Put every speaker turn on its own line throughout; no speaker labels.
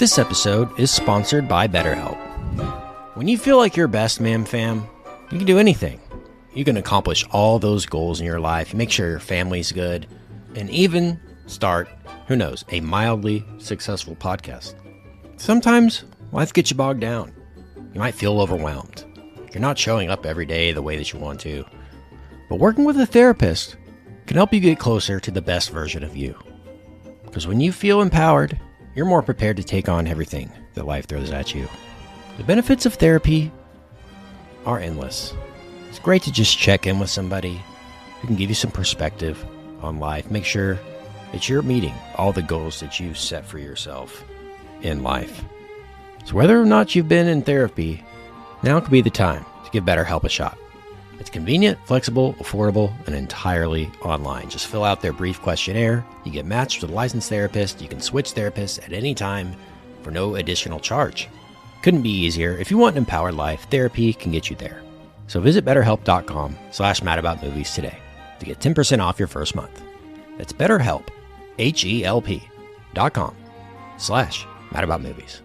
This episode is sponsored by BetterHelp. When you feel like your best, fam, you can do anything. You can accomplish all those goals in your life, make sure your family's good, and even start, who knows, a mildly successful podcast. Sometimes life gets you bogged down. You might feel overwhelmed. You're not showing up every day the way that you want to. But working with a therapist can help you get closer to the best version of you. Because when you feel empowered, you're more prepared to take on everything that life throws at you. The benefits of therapy are endless. It's great to just check in with somebody who can give you some perspective on life. Make sure that you're meeting all the goals that you set for yourself in life. So whether or not you've been in therapy, now could be the time to give BetterHelp a shot. It's convenient, flexible, affordable, and entirely online. Just fill out their brief questionnaire. You get matched with a licensed therapist. You can switch therapists at any time for no additional charge. Couldn't be easier. If you want an empowered life, therapy can get you there. So visit BetterHelp.com/madaboutmovies today to get 10% off your first month. That's BetterHelp, HELP.com/madaboutmovies.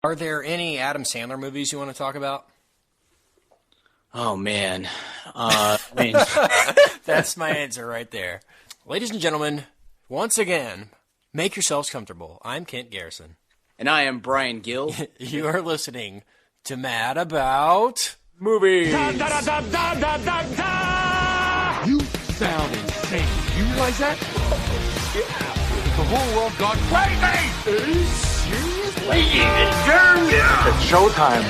Are there any Adam Sandler movies you want to talk about?
Oh, man.
That's my answer right there. Ladies and gentlemen, once again, make yourselves comfortable. I'm Kent Garrison.
And I am Brian Gill.
You are listening to Mad About Movies.
Da, da, da, da, da, da, da. You sound insane. You realize that? Yeah. The whole world gone crazy. Are you serious? Ladies and gentlemen, it's showtime.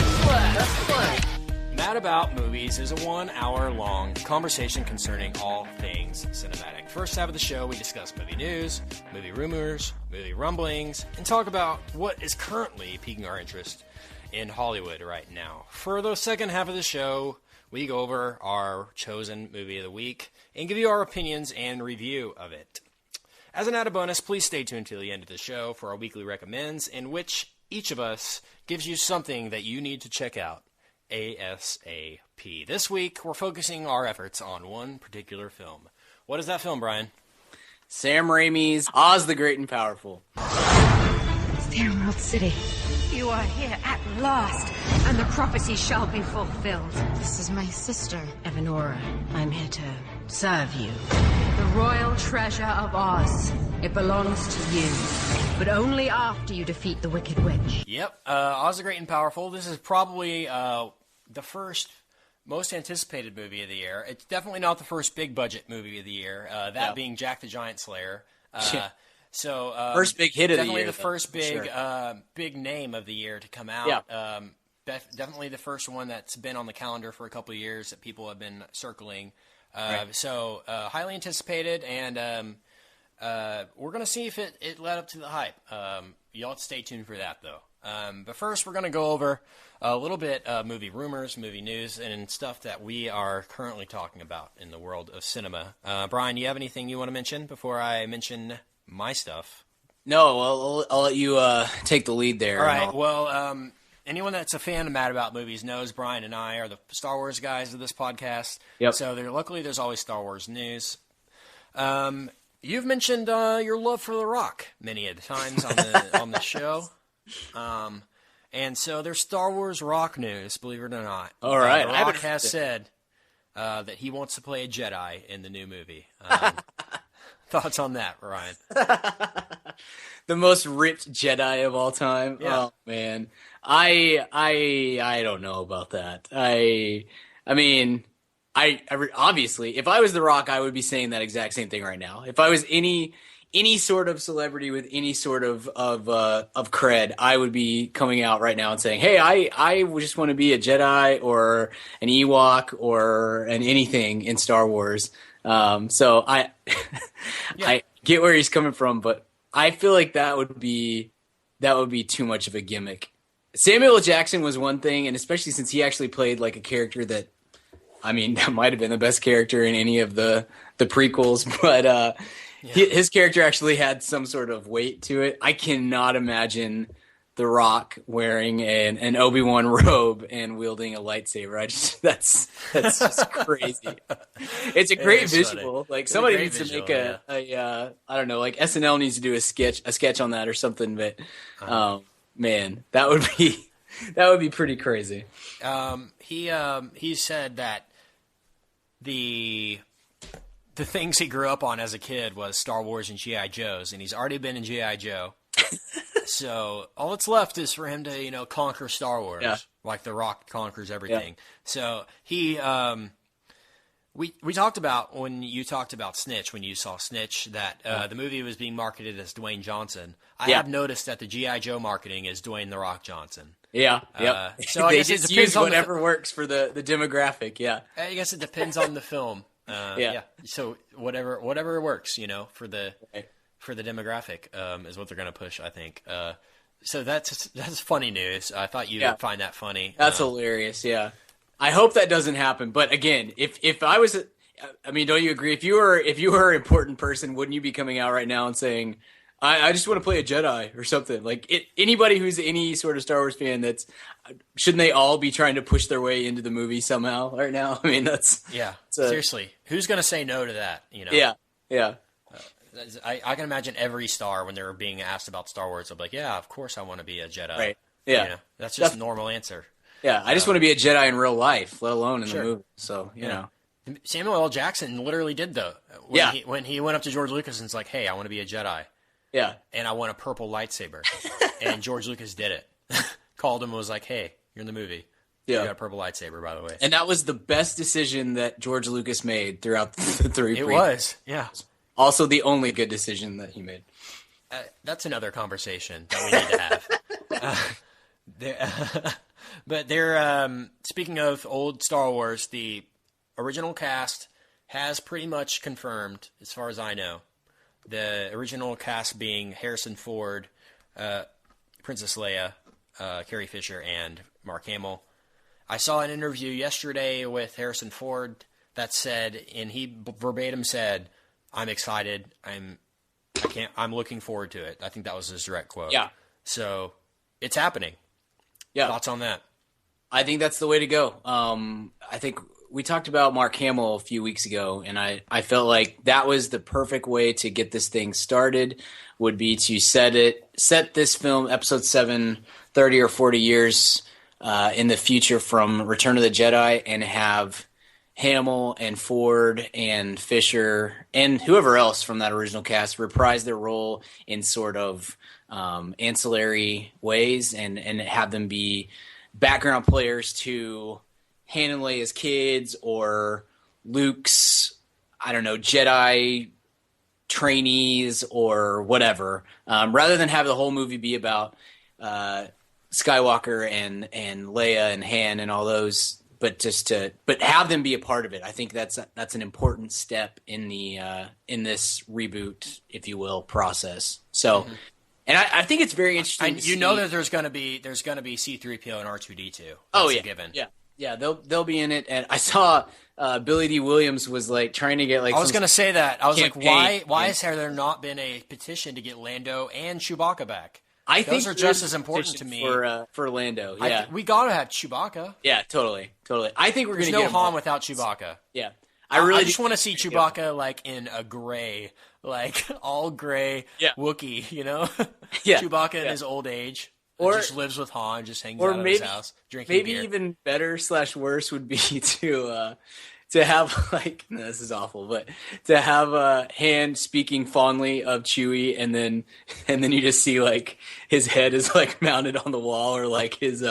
Mad About Movies is a 1 hour long conversation concerning all things cinematic. First half of the show, we discuss movie news, movie rumors, movie rumblings, and talk about what is currently piquing our interest in Hollywood right now. For the second half of the show, we go over our chosen movie of the week and give you our opinions and review of it. As an added bonus, please stay tuned till the end of the show for our weekly recommends, in which each of us gives you something that you need to check out ASAP. This week, we're focusing our efforts on one particular film. What is that film, Brian?
Sam Raimi's Oz the Great and Powerful.
The Emerald City.
You are here at last, and the prophecy shall be fulfilled.
This is my sister, Evanora. I'm here to serve you.
The royal treasure of Oz. It belongs to you, but only after you defeat the Wicked Witch.
Yep, Oz the Great and Powerful. This is probably the first most anticipated movie of the year. It's definitely not the first big budget movie of the year, being Jack the Giant Slayer. So
first big hit of the year.
Definitely the first big name of the year to come out.
Yeah.
Definitely the first one that's been on the calendar for a couple of years that people have been circling.
Right.
So highly anticipated, and we're going to see if it led up to the hype. You'll have to stay tuned for that, though. But first, we're going to go over a little bit movie rumors, movie news, and stuff that we are currently talking about in the world of cinema. Brian, do you have anything you want to mention before I mention my stuff?
No, I'll let you take the lead there.
All right. Well, anyone that's a fan of Mad About Movies knows Brian and I are the Star Wars guys of this podcast.
Yep.
So luckily, there's always Star Wars news. You've mentioned your love for The Rock many a times on the show. And so there's Star Wars Rock news, believe it or not.
All right.
The Rock has said that he wants to play a Jedi in the new movie. Thoughts on that, Ryan?
The most ripped Jedi of all time.
Yeah.
Oh man, I don't know about that. I mean, obviously, if I was The Rock, I would be saying that exact same thing right now. If I was any sort of celebrity with any sort of cred, I would be coming out right now and saying, "Hey, I just want to be a Jedi or an Ewok or an anything in Star Wars." So I get where he's coming from, but I feel like that would be too much of a gimmick. Samuel L. Jackson was one thing, and especially since he actually played like a character that, I mean, that might have been the best character in any of the prequels, but his character actually had some sort of weight to it. I cannot imagine The Rock wearing an Obi-Wan robe and wielding a lightsaber. That's just crazy. It's a great visual.
Funny.
Like somebody needs to make I don't know, like SNL needs to do a sketch on that or something. But Man, that would be pretty crazy.
He said that the things he grew up on as a kid was Star Wars and G.I. Joes, and he's already been in G.I. Joe. So all that's left is for him to, conquer Star Wars, like The Rock conquers everything. Yeah. So he, we talked about when you talked about Snitch, when you saw Snitch, that the movie was being marketed as Dwayne Johnson. I have noticed that the G.I. Joe marketing is Dwayne The Rock Johnson.
Yeah, yeah.
So I guess it depends
use
on
whatever works for the demographic. Yeah,
I guess it depends on the film. Yeah. So whatever works, for the demographic is what they're going to push, I think. So that's funny news. I thought you would find that funny.
That's hilarious. Yeah, I hope that doesn't happen. But again, if I was, don't you agree? If you were an important person, wouldn't you be coming out right now and saying, I just want to play a Jedi or something? Like anybody who's any sort of Star Wars fan, shouldn't they all be trying to push their way into the movie somehow right now?
Seriously, who's going to say no to that?
Yeah.
I can imagine every star when they're being asked about Star Wars, they'll be like, "Yeah, of course I want to be a Jedi."
Right. Yeah.
That's just a normal answer.
Yeah, I just want to be a Jedi in real life, let alone in the movie. So you know.
Samuel L. Jackson literally did though. When he went up to George Lucas and was like, "Hey, I want to be a Jedi."
Yeah.
And I want a purple lightsaber. And George Lucas did it. Called him and was like, "Hey, you're in the movie.
Yeah.
You got a purple lightsaber, by the way."
And that was the best decision that George Lucas made throughout the three.
It was, yeah.
Also the only good decision that he made.
That's another conversation that we need to have. But they're speaking of old Star Wars, the original cast has pretty much confirmed, as far as I know, the original cast being Harrison Ford, Princess Leia, Carrie Fisher, and Mark Hamill. I saw an interview yesterday with Harrison Ford that said, and he verbatim said, "I'm excited. I'm looking forward to it." I think that was his direct quote.
Yeah.
So it's happening.
Yeah.
Thoughts on that?
I think that's the way to go. I think we talked about Mark Hamill a few weeks ago, and I felt like that was the perfect way to get this thing started, would be to set this film, Episode 7, 30 or 40 years in the future from Return of the Jedi, and have Hamill and Ford and Fisher and whoever else from that original cast reprise their role in sort of ancillary ways, and have them be background players to Han and Leia's kids or Luke's, Jedi trainees or whatever, rather than have the whole movie be about Skywalker and Leia and Han and all those. But have them be a part of it. I think that's an important step in in this reboot, if you will, process. So, and I think it's very interesting.
That there's going to be C-3PO and R2-D2.
That's a given. Yeah, they'll be in it. And I saw Billy D. Williams was like trying to get like.
I was going to say that. I was
campaign.
like, why has there not been a petition to get Lando and Chewbacca back?
I think
those are just as important to me
for Lando. Yeah,
we gotta have Chewbacca.
Yeah, totally. I think we're
There's
gonna
no
get
Han without Chewbacca.
Yeah,
I just want to see Chewbacca like in a gray, like all gray Wookiee.
Yeah,
Chewbacca in his old age,
or
just lives with Han, just hangs out at his house, drinking
maybe
beer.
Even better / worse would be to have this is awful, but to have Han speaking fondly of Chewie, and then you just see like his head is like mounted on the wall, or like his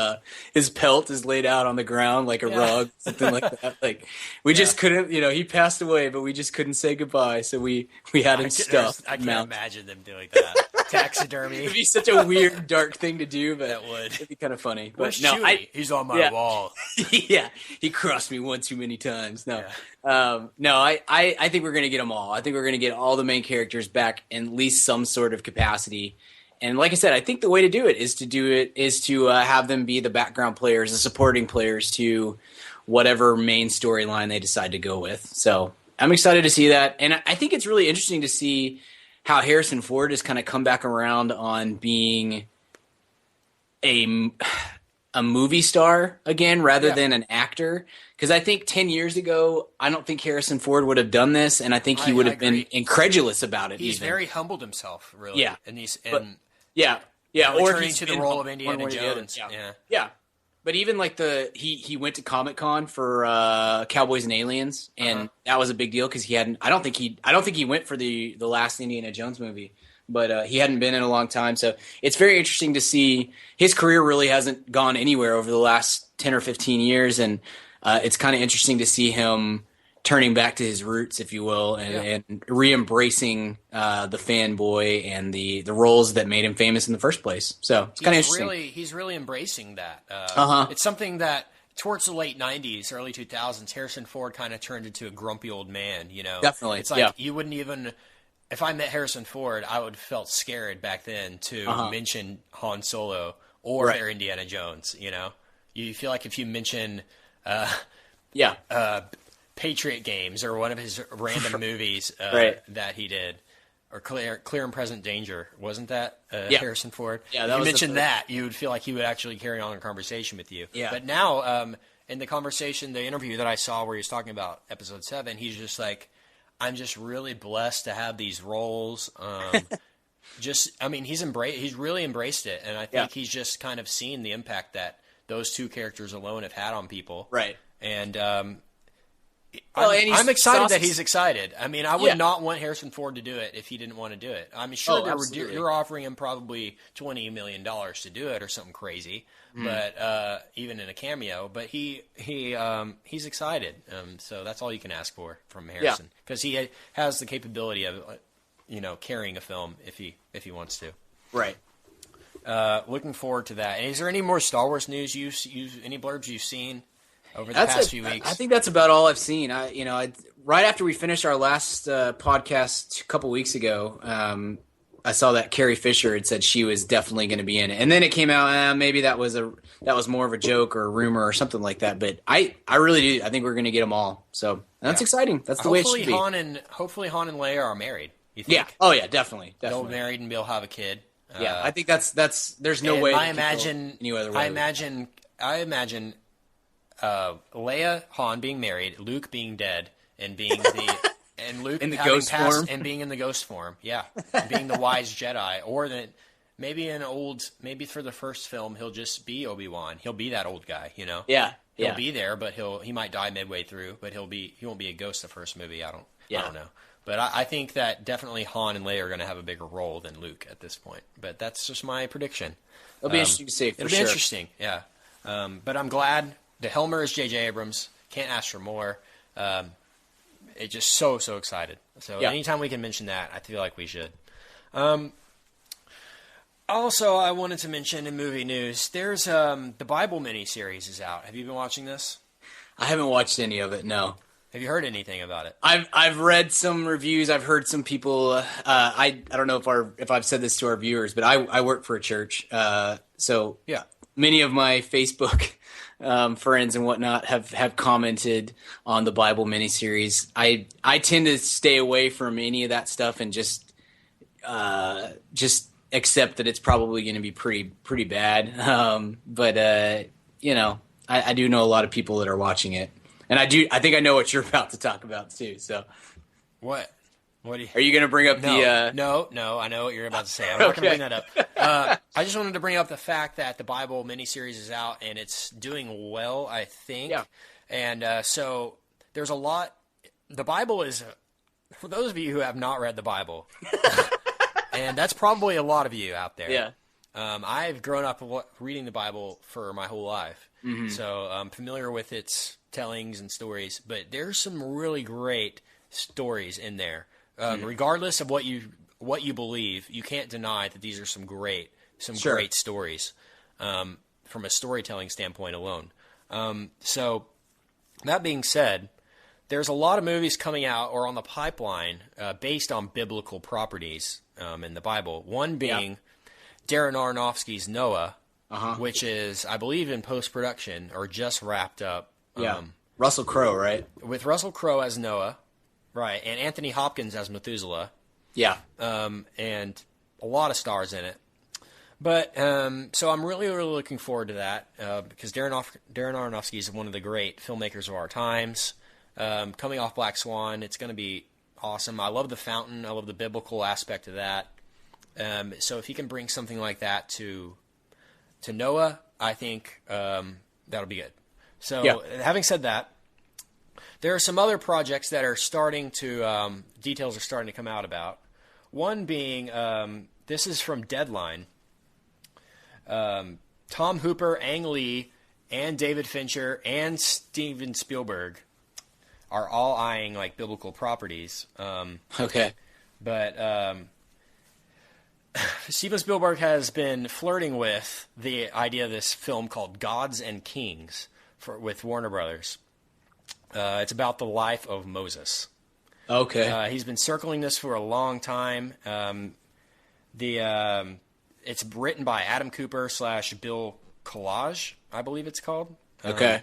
pelt is laid out on the ground like a rug, something like that. Like we just couldn't, he passed away, but we just couldn't say goodbye, so we had him stuffed.
I can't imagine them doing that. Taxidermy.
It'd be such a weird, dark thing to do, but it'd be kind of funny. But
where's Chewie? He's on my wall.
Yeah, he crossed me one too many times. No. I think we're going to get them all. I think we're going to get all the main characters back in at least some sort of capacity. And like I said, I think the way to do it is to have them be the background players, the supporting players to whatever main storyline they decide to go with. So I'm excited to see that. And I think it's really interesting to see how Harrison Ford has kind of come back around on being a movie star again rather than an actor. Because I think 10 years ago, I don't think Harrison Ford would have done this, and I think he would have been incredulous about it.
He's very humbled himself, really.
Yeah. Yeah, or
returning
he's
to the
been
role of
one
Indiana
way or the other.
Jones.
Yeah.
Yeah.
But even like he went to Comic-Con for Cowboys and Aliens, and that was a big deal because he hadn't. I don't think he went for the last Indiana Jones movie, but he hadn't been in a long time. So it's very interesting to see his career really hasn't gone anywhere over the last 10 or 15 years, and it's kind of interesting to see him turning back to his roots, if you will, and re-embracing the fanboy and the roles that made him famous in the first place. So it's kind of interesting.
He's really embracing that.
It's
something that towards the late 90s, early 2000s, Harrison Ford kind of turned into a grumpy old man, you know?
Definitely,
It's like you wouldn't even... If I met Harrison Ford, I would have felt scared back then to mention Han Solo or Indiana Jones, you know? You feel like if you mention... Patriot Games or one of his random movies that he did, or Clear and Present Danger, wasn't that Harrison Ford?
Yeah,
if you mentioned that, you would feel like he would actually carry on a conversation with you.
Yeah.
But now, in the conversation, the interview that I saw where he was talking about Episode 7, he's just like, I'm just really blessed to have these roles. He's really embraced it, and I think he's just kind of seen the impact that those two characters alone have had on people.
Right.
And I'm excited that he's excited. I mean, I would not want Harrison Ford to do it if he didn't want to do it. I'm sure you're offering him probably $20 million to do it or something crazy, but even in a cameo. But he's excited. So that's all you can ask for from Harrison, because he has the capability of carrying a film if he wants to.
Right.
Looking forward to that. And is there any more Star Wars news? Any blurbs you've seen over the past few weeks?
I think that's about all I've seen. Right after we finished our last podcast a couple weeks ago, I saw that Carrie Fisher had said she was definitely going to be in it, and then it came out maybe that was more of a joke or a rumor or something like that. But I really do. I think we're going to get them all. So that's exciting. That's the way it should be.
Hopefully Han and Leia are married. You think?
Yeah. Oh yeah, definitely.
They'll be married and they'll have a kid.
Yeah, I think that's. There's no way.
I imagine.
Any other way.
I imagine Leia, Han being married, Luke being dead, and being and Luke
in the ghost form,
and being in the ghost form. Yeah, and being the wise Jedi, or that maybe for the first film he'll just be Obi-Wan. He'll be that old guy, you know.
Yeah.
He'll be there, but he might die midway through. But he won't be a ghost the first movie. I don't know. But I think that definitely Han and Leia are going to have a bigger role than Luke at this point. But that's just my prediction.
It'll be interesting to see.
It'll be interesting, yeah. But I'm glad the Helmer is J.J. Abrams. Can't ask for more. It's just so excited. So anytime we can mention that, I feel like we should. Also, I wanted to mention in movie news, there's the Bible miniseries is out. Have you been watching this?
I haven't watched any of it. No.
Have you heard anything about it?
I've read some reviews. I've heard some people. I don't know if I've said this to our viewers, but I work for a church. So many of my Facebook friends and whatnot have commented on the Bible miniseries. I tend to stay away from any of that stuff and just accept that it's probably going to be pretty bad. But I do know a lot of people that are watching it. And I think I know what you're about to talk about too. So,
what?
Are you going to bring up the?
No. I know what you're about to say. I'm not going to bring that up. I just wanted to bring up the fact that the Bible miniseries is out and it's doing well, I think. Yeah. And so there's a lot. The Bible is, for those of you who have not read the Bible, and that's probably a lot of you out there.
Yeah.
I've grown up reading the Bible for my whole life, so I'm familiar with its tellings and stories, but there's some really great stories in there. Regardless of what you believe, you can't deny that these are some great stories from a storytelling standpoint alone. So that being said, there's a lot of movies coming out or on the pipeline based on biblical properties in the Bible. One being Darren Aronofsky's Noah, which is, I believe, in post-production or just wrapped up.
Russell Crowe, right?
With Russell Crowe as Noah, right, and Anthony Hopkins as Methuselah.
Yeah.
And a lot of stars in it. But so I'm really looking forward to that because Darren Aronofsky is one of the great filmmakers of our times. Coming off Black Swan, it's going to be awesome. I love The Fountain. I love the biblical aspect of that. So if he can bring something like that to Noah, I think that'll be good. So having said that, there are some other projects that are starting to details are starting to come out about. One being this is from Deadline. Tom Hooper, Ang Lee, and David Fincher and Steven Spielberg are all eyeing like biblical properties.
Okay.
But Steven Spielberg has been flirting with the idea of this film called Gods and Kings with Warner Brothers. It's about the life of Moses.
Okay.
He's been circling this for a long time. It's written by Adam Cooper / Bill Collage, I believe it's called.
Okay.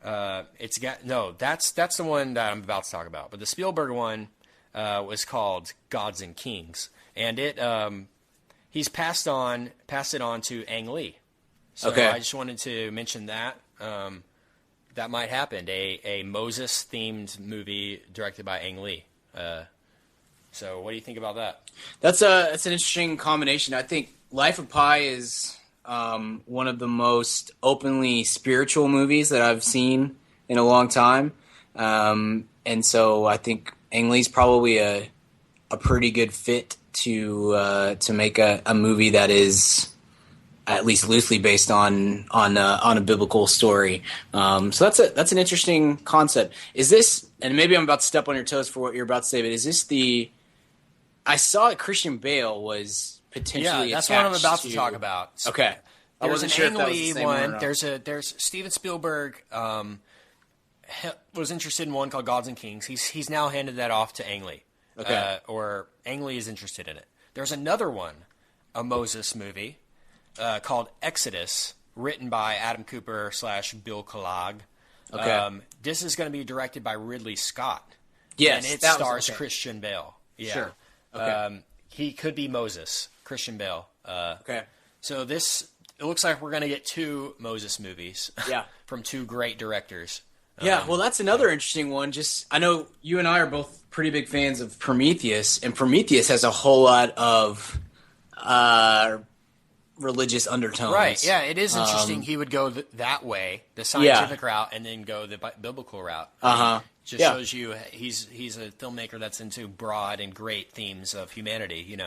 That's the one that I'm about to talk about. But the Spielberg one was called Gods and Kings, and he's passed it on to Ang Lee. So
okay.
I just wanted to mention that that might happen. A Moses themed movie directed by Ang Lee. So what do you think about that?
That's an interesting combination. I think Life of Pi is one of the most openly spiritual movies that I've seen in a long time, and so I think Ang Lee's probably a pretty good fit to make a movie that is at least loosely based on a biblical story. So that's an interesting concept. Is this, and maybe I'm about to step on your toes for what you're about to say, but is this I saw that Christian Bale was potentially
that's what I'm about
to
to talk about. So
okay. I
there's
wasn't
an
sure
Ang
if that was the
Lee
same
one.
or not.
There's Steven Spielberg was interested in one called Gods and Kings. He's now handed that off to Ang Lee.
Okay.
Or Ang Lee is interested in it. There's another one, a Moses movie called Exodus, written by Adam Cooper / Bill Collage.
Okay.
This is going to be directed by Ridley Scott.
Yes,
and it
that was-
stars
okay.
Christian Bale. Yeah.
Sure. Okay.
He could be Moses, Christian Bale.
Okay.
So it looks like we're going to get 2 Moses movies.
Yeah.
From 2 great directors.
Yeah, well, that's another interesting one. I know you and I are both pretty big fans of Prometheus, and Prometheus has a whole lot of religious undertones.
Right, yeah, it is interesting. He would go that way, the scientific route, and then go the biblical route. Just shows you he's a filmmaker that's into broad and great themes of humanity,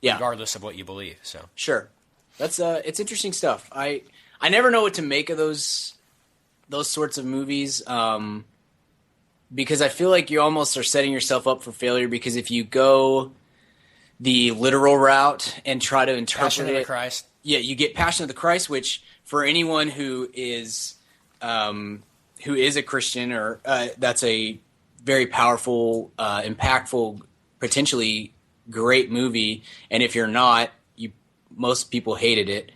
regardless of what you believe. So
sure, that's it's interesting stuff. I never know what to make of those sorts of movies, because I feel like you almost are setting yourself up for failure, because if you go the literal route and try to interpret
Passion of the Christ.
Yeah, you get Passion of the Christ, which for anyone who is a Christian, or that's a very powerful, impactful, potentially great movie. And if you're not, most people hated it.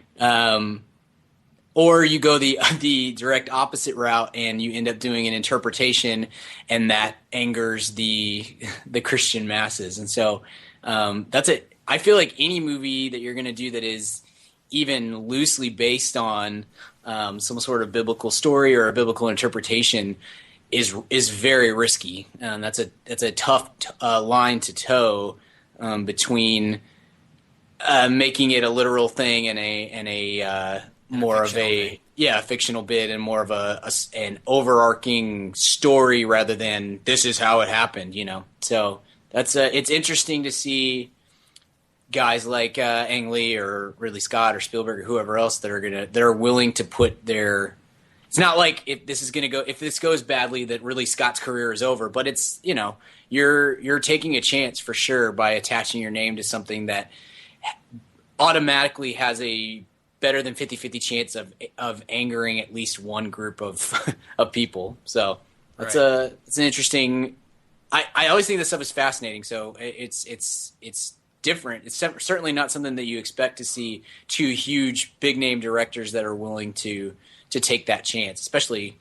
Or you go the direct opposite route and you end up doing an interpretation, and that angers the Christian masses. And so that's it. I feel like any movie that you're going to do that is even loosely based on some sort of biblical story or a biblical interpretation is very risky. That's a tough line to toe between making it a literal thing and a more of a fictional bit and more of an overarching story rather than this is how it happened, So that's it's interesting to see guys like Ang Lee or Ridley Scott or Spielberg or whoever else that are willing to put their. It's not like if this goes badly that Ridley Scott's career is over, but it's you're taking a chance for sure by attaching your name to something that automatically has a better than 50-50 chance of angering at least one group of people. So it's an interesting. I always think this stuff is fascinating. So it's different. It's certainly not something that you expect to see 2 huge big name directors that are willing to take that chance, especially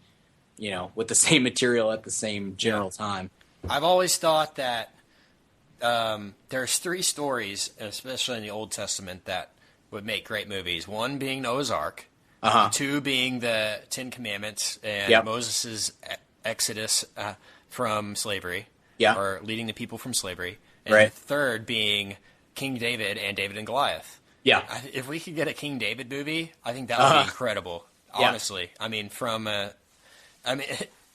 with the same material at the same general time.
I've always thought that there's 3 stories, especially in the Old Testament, that would make great movies. 1 being Noah's Ark, 2 being the 10 Commandments and Moses' exodus from slavery, or leading the people from slavery, and the 3rd being King David and David and Goliath.
Yeah.
If we could get a King David movie, I think that would be incredible.
Yeah.
Honestly, I mean,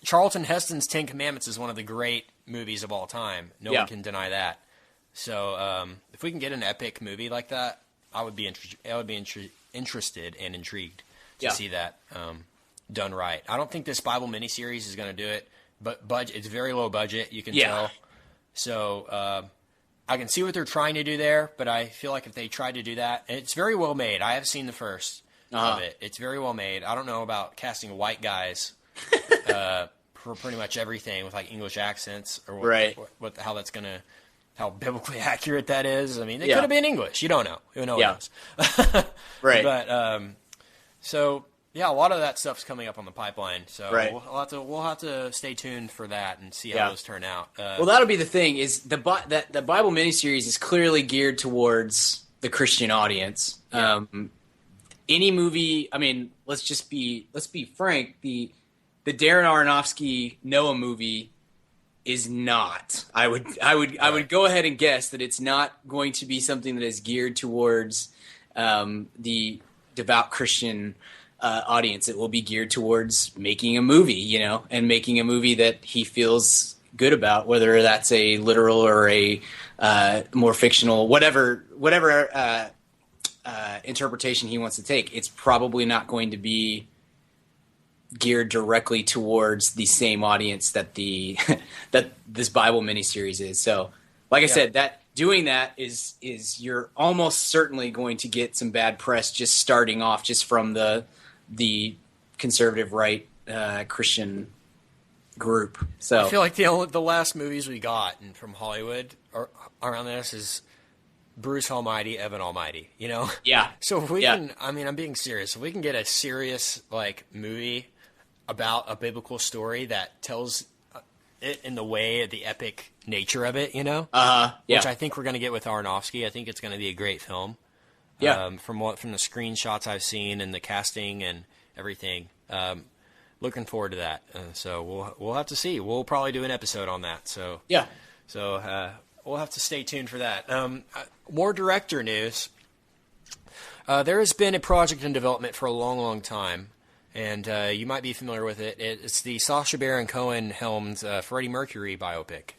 Charlton Heston's Ten Commandments is one of the great movies of all time. No one can deny that. So if we can get an epic movie like that, I would be interested and intrigued to see that done right. I don't think this Bible miniseries is going to do it, but it's very low budget. You can tell. So I can see what they're trying to do there, but I feel like if they tried to do that, and it's very well made. I have seen the first of it. It's very well made. I don't know about casting white guys for pretty much everything with like English accents or how biblically accurate that is. I mean, it could have been English. You don't know. Who knows?
Right.
But so yeah, a lot of that stuff's coming up on the pipeline. So we'll have to stay tuned for that and see how those turn out.
Well, that'll be the thing is the Bible miniseries is clearly geared towards the Christian audience. Yeah. Any movie, I mean, let's be frank. The Darren Aronofsky Noah movie is not. I would go ahead and guess that it's not going to be something that is geared towards the devout Christian audience. It will be geared towards making a movie, and making a movie that he feels good about, whether that's a literal or a more fictional, whatever interpretation he wants to take. It's probably not going to be geared directly towards the same audience that that this Bible miniseries is. So, like I said, that doing that is you're almost certainly going to get some bad press just starting off, just from the conservative right Christian group. So
I feel like the last movies we got from Hollywood around this is Bruce Almighty, Evan Almighty.
Yeah.
So if we can, I mean, I'm being serious. If we can get a serious movie about a biblical story that tells it in the way of the epic nature of it, which I think we're going to get with Aronofsky. I think it's going to be a great film.
Yeah.
From the screenshots I've seen and the casting and everything, looking forward to that. So we'll have to see. We'll probably do an episode on that. So
yeah.
So we'll have to stay tuned for that. More director news. There has been a project in development for a long, long time. And you might be familiar with it. It's the Sacha Baron Cohen helmed Freddie Mercury biopic.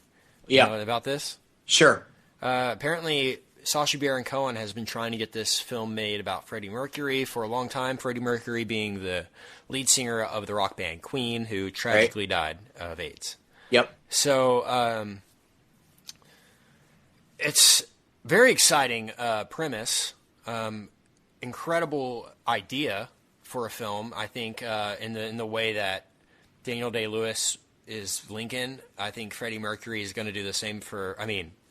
Yeah.
You know about this?
Sure.
Apparently, Sacha Baron Cohen has been trying to get this film made about Freddie Mercury for a long time. Freddie Mercury being the lead singer of the rock band Queen, who tragically died of AIDS.
Yep.
So it's very exciting premise, incredible idea for a film. I think in the way that Daniel Day-Lewis is Lincoln, I think Freddie Mercury is going to do the same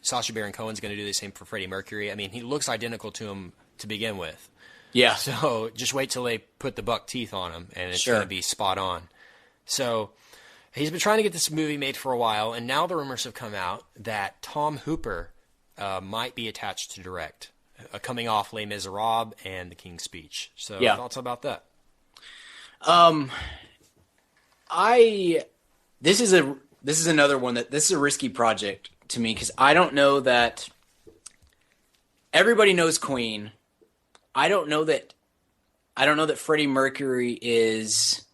Sacha Baron Cohen's going to do the same for Freddie Mercury. I mean, he looks identical to him to begin with.
Yeah.
So just wait till they put the buck teeth on him, and it's going to be spot on. So he's been trying to get this movie made for a while, and now the rumors have come out that Tom Hooper might be attached to direct, coming off Les Miserables and The King's Speech. So thoughts about that?
This is another one this is a risky project to me, because I don't know that everybody knows Queen. I don't know that Freddie Mercury is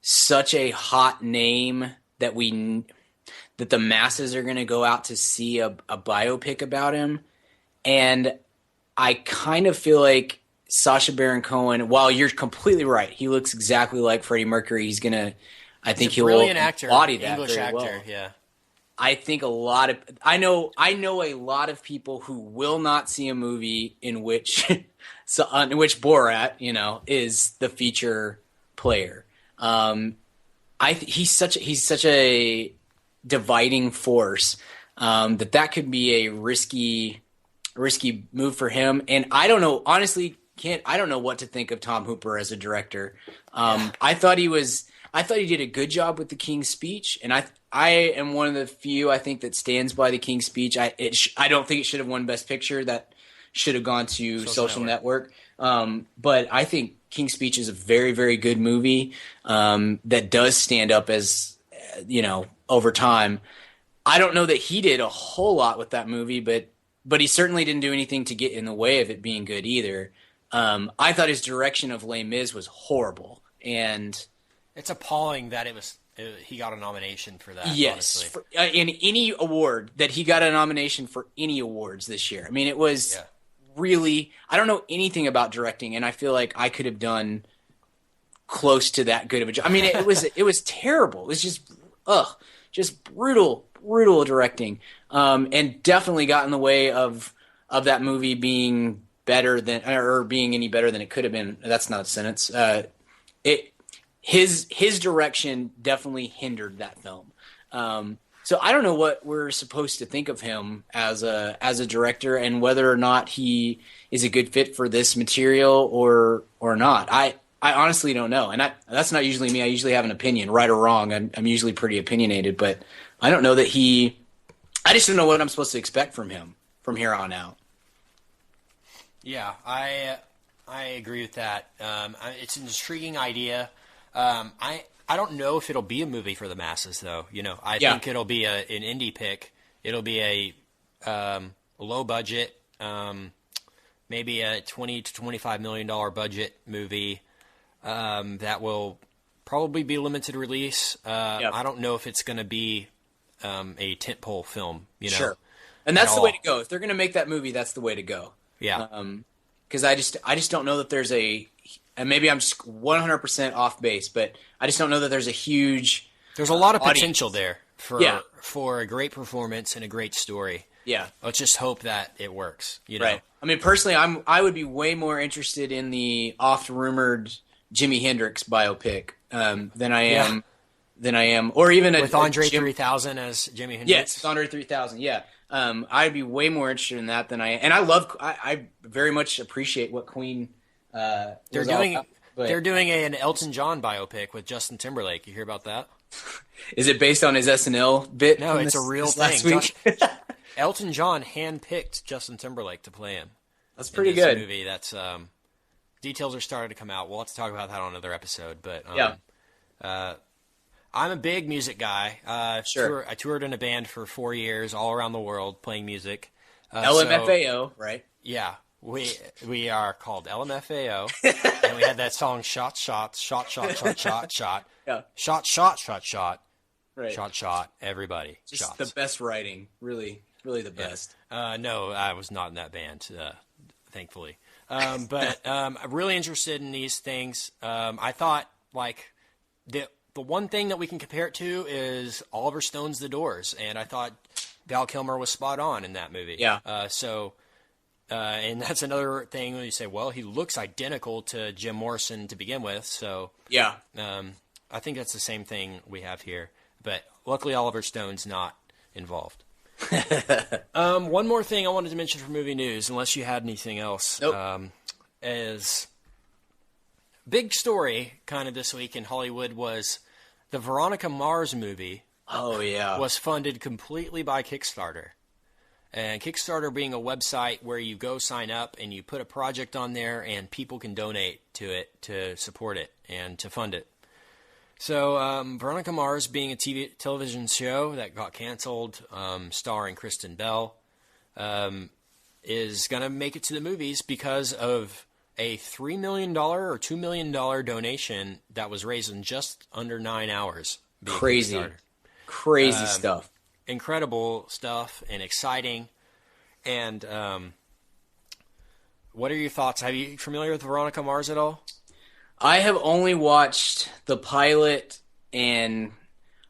such a hot name that the masses are going to go out to see a biopic about him. And I kind of feel like Sacha Baron Cohen, while you're completely right, he looks exactly like Freddie Mercury. He's a
brilliant actor,
embody that
English
very
actor,
well.
yeah.
I think I know a lot of people who will not see a movie in which Borat, is the feature player. He's such a dividing force that could be a risky move for him. And I don't know, honestly, I don't know what to think of Tom Hooper as a director. I thought he did a good job with The King's Speech, and I am one of the few, I think, that stands by The King's Speech. I don't think it should have won Best Picture. That should have gone to Social Network. But I think King's Speech is a very, very good movie that does stand up as, over time. I don't know that he did a whole lot with that movie, but but he certainly didn't do anything to get in the way of it being good either. I thought his direction of Les Mis was horrible, and
it's appalling that he got a nomination for that.
Yes,
honestly.
In any award that he got a nomination for any awards this year. I mean, it was really. I don't know anything about directing, and I feel like I could have done close to that good of a job. I mean, it was terrible. It was just brutal directing, and definitely got in the way of that movie being better than or being any better than it could have been. That's not a sentence. His direction definitely hindered that film. So I don't know what we're supposed to think of him as a director, and whether or not he is a good fit for this material or not. I honestly don't know, and that's not usually me. I usually have an opinion, right or wrong. I'm usually pretty opinionated, but I don't know that I just don't know what I'm supposed to expect from him from here on out.
Yeah, I agree with that. It's an intriguing idea. I don't know if it'll be a movie for the masses, though. I think it'll be an indie pick. It'll be a low budget, maybe a $20 to $25 million budget movie that will probably be limited release. I don't know if it's going to be a tentpole film.
Sure, and that's the way to go. If they're going to make that movie, that's the way to go.
Yeah,
because I just don't know that there's and maybe I'm just 100% off base, but I just don't know that there's a
lot of
audience.
Potential there for a great performance and a great story.
Yeah.
Let's just hope that it works.
Right. I mean, personally, I would be way more interested in the oft-rumored Jimi Hendrix biopic than I am, or even
with Andre 3000 as Jimi Hendrix.
Yes, Andre 3000. Yeah. I'd be way more interested in that than I am. And I very much appreciate what Queen. They're
doing an Elton John biopic with Justin Timberlake. You hear about that?
Is it based on his SNL bit?
No, it's a real thing.
Last week?
Elton John handpicked Justin Timberlake to play him.
That's pretty good.
Movie. That's details are starting to come out. We'll have to talk about that on another episode. But I'm a big music guy.
Sure.
I toured in a band for 4 years, all around the world, playing music.
LMFAO, right?
Yeah. We are called LMFAO, and we had that song "Shot, Shot, Shot, Shot, Shot, Shot, Shot,
yeah.
Shot, Shot, Shot, Shot,
right.
Shot, Shot." Everybody,
just
shots.
The best writing, really the best.
No, I was not in that band, thankfully. But I'm really interested in these things. I thought the one thing that we can compare it to is Oliver Stone's The Doors, and I thought Val Kilmer was spot on in that movie.
Yeah.
And that's another thing when you say, well, he looks identical to Jim Morrison to begin with. So
yeah,
I think that's the same thing we have here. But luckily, Oliver Stone's not involved. One more thing I wanted to mention for movie news, unless you had anything else,
nope.
Is big story kind of this week in Hollywood was the Veronica Mars movie.
Oh yeah,
was funded completely by Kickstarter. And Kickstarter being a website where you go sign up and you put a project on there and people can donate to it to support it and to fund it. So Veronica Mars being a television show that got canceled, starring Kristen Bell, is going to make it to the movies because of a $3 million or $2 million donation that was raised in just under 9 hours.
Crazy stuff.
Incredible stuff and exciting. And what are your thoughts? Are you familiar with Veronica Mars at all?
I have only watched the pilot and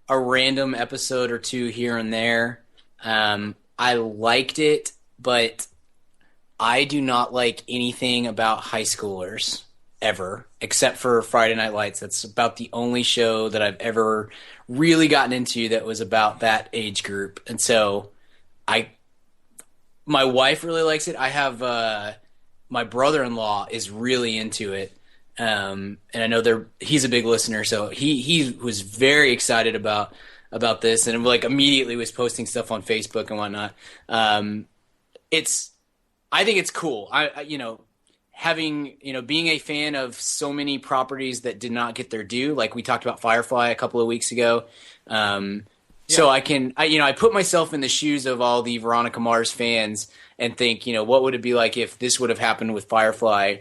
a random episode or two here and there. I liked it, but I do not like anything about high schoolers ever, except for Friday Night Lights. That's about the only show that I've ever really gotten into that was about that age group. And so my wife really likes it. I have my brother-in-law is really into it. And I know he's a big listener, so he was very excited about this, and immediately was posting stuff on Facebook and whatnot. I think it's cool. Being a fan of so many properties that did not get their due, like we talked about Firefly a couple of weeks ago. So I put myself in the shoes of all the Veronica Mars fans and think, what would it be like if this would have happened with Firefly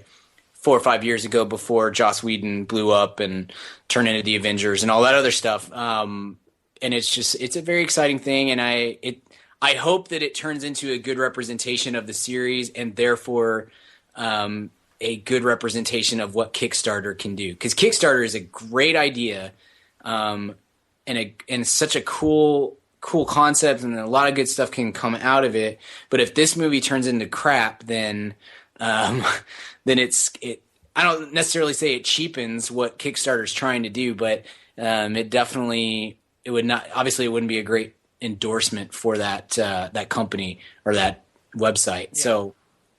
4 or 5 years ago before Joss Whedon blew up and turned into the Avengers and all that other stuff. And it's a very exciting thing. And I hope that it turns into a good representation of the series and therefore a good representation of what Kickstarter can do. Because Kickstarter is a great idea. And such a cool concept, and a lot of good stuff can come out of it. But if this movie turns into crap, then I don't necessarily say it cheapens what Kickstarter's trying to do, but it wouldn't be a great endorsement for that company or that website. Yeah. So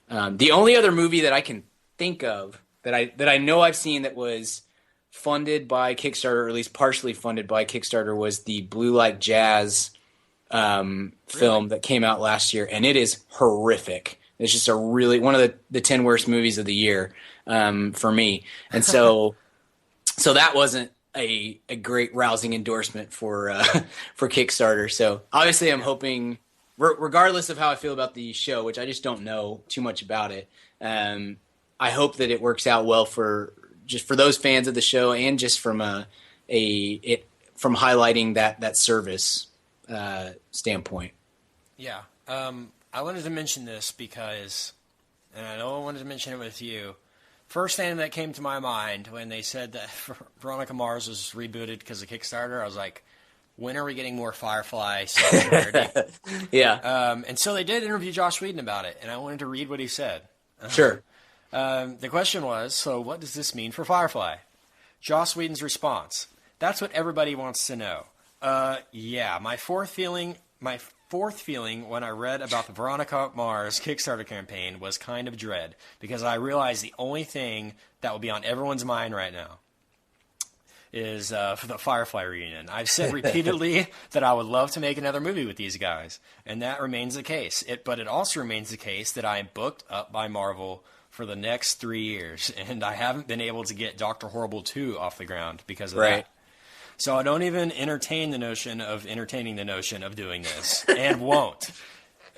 the only other movie that I can think of that I know I've seen that was funded by Kickstarter, or at least partially funded by Kickstarter, was the Blue Like Jazz film that came out last year, and it is horrific. It's just one of the 10 worst movies of the year for me, and so that wasn't a great rousing endorsement for Kickstarter. So obviously, I'm hoping, regardless of how I feel about the show, which I just don't know too much about it, I hope that it works out well for those fans of the show, and just from from highlighting that service standpoint.
Yeah, I wanted to mention this because, and I know I wanted to mention it with you. First thing that came to my mind when they said that Veronica Mars was rebooted because of Kickstarter, I was like, when are we getting more Firefly stuff?
Yeah.
And so they did interview Joss Whedon about it, and I wanted to read what he said.
Sure.
The question was, so what does this mean for Firefly? Joss Whedon's response: that's what everybody wants to know. Yeah, my fourth feeling when I read about the Veronica Mars Kickstarter campaign was kind of dread, because I realized the only thing that will be on everyone's mind right now is for the Firefly reunion. I've said repeatedly that I would love to make another movie with these guys, and that remains the case. But it also remains the case that I am booked up by Marvel for the next 3 years, and I haven't been able to get Dr. Horrible 2 off the ground because of that. So I don't even entertain the notion of doing this, and won't,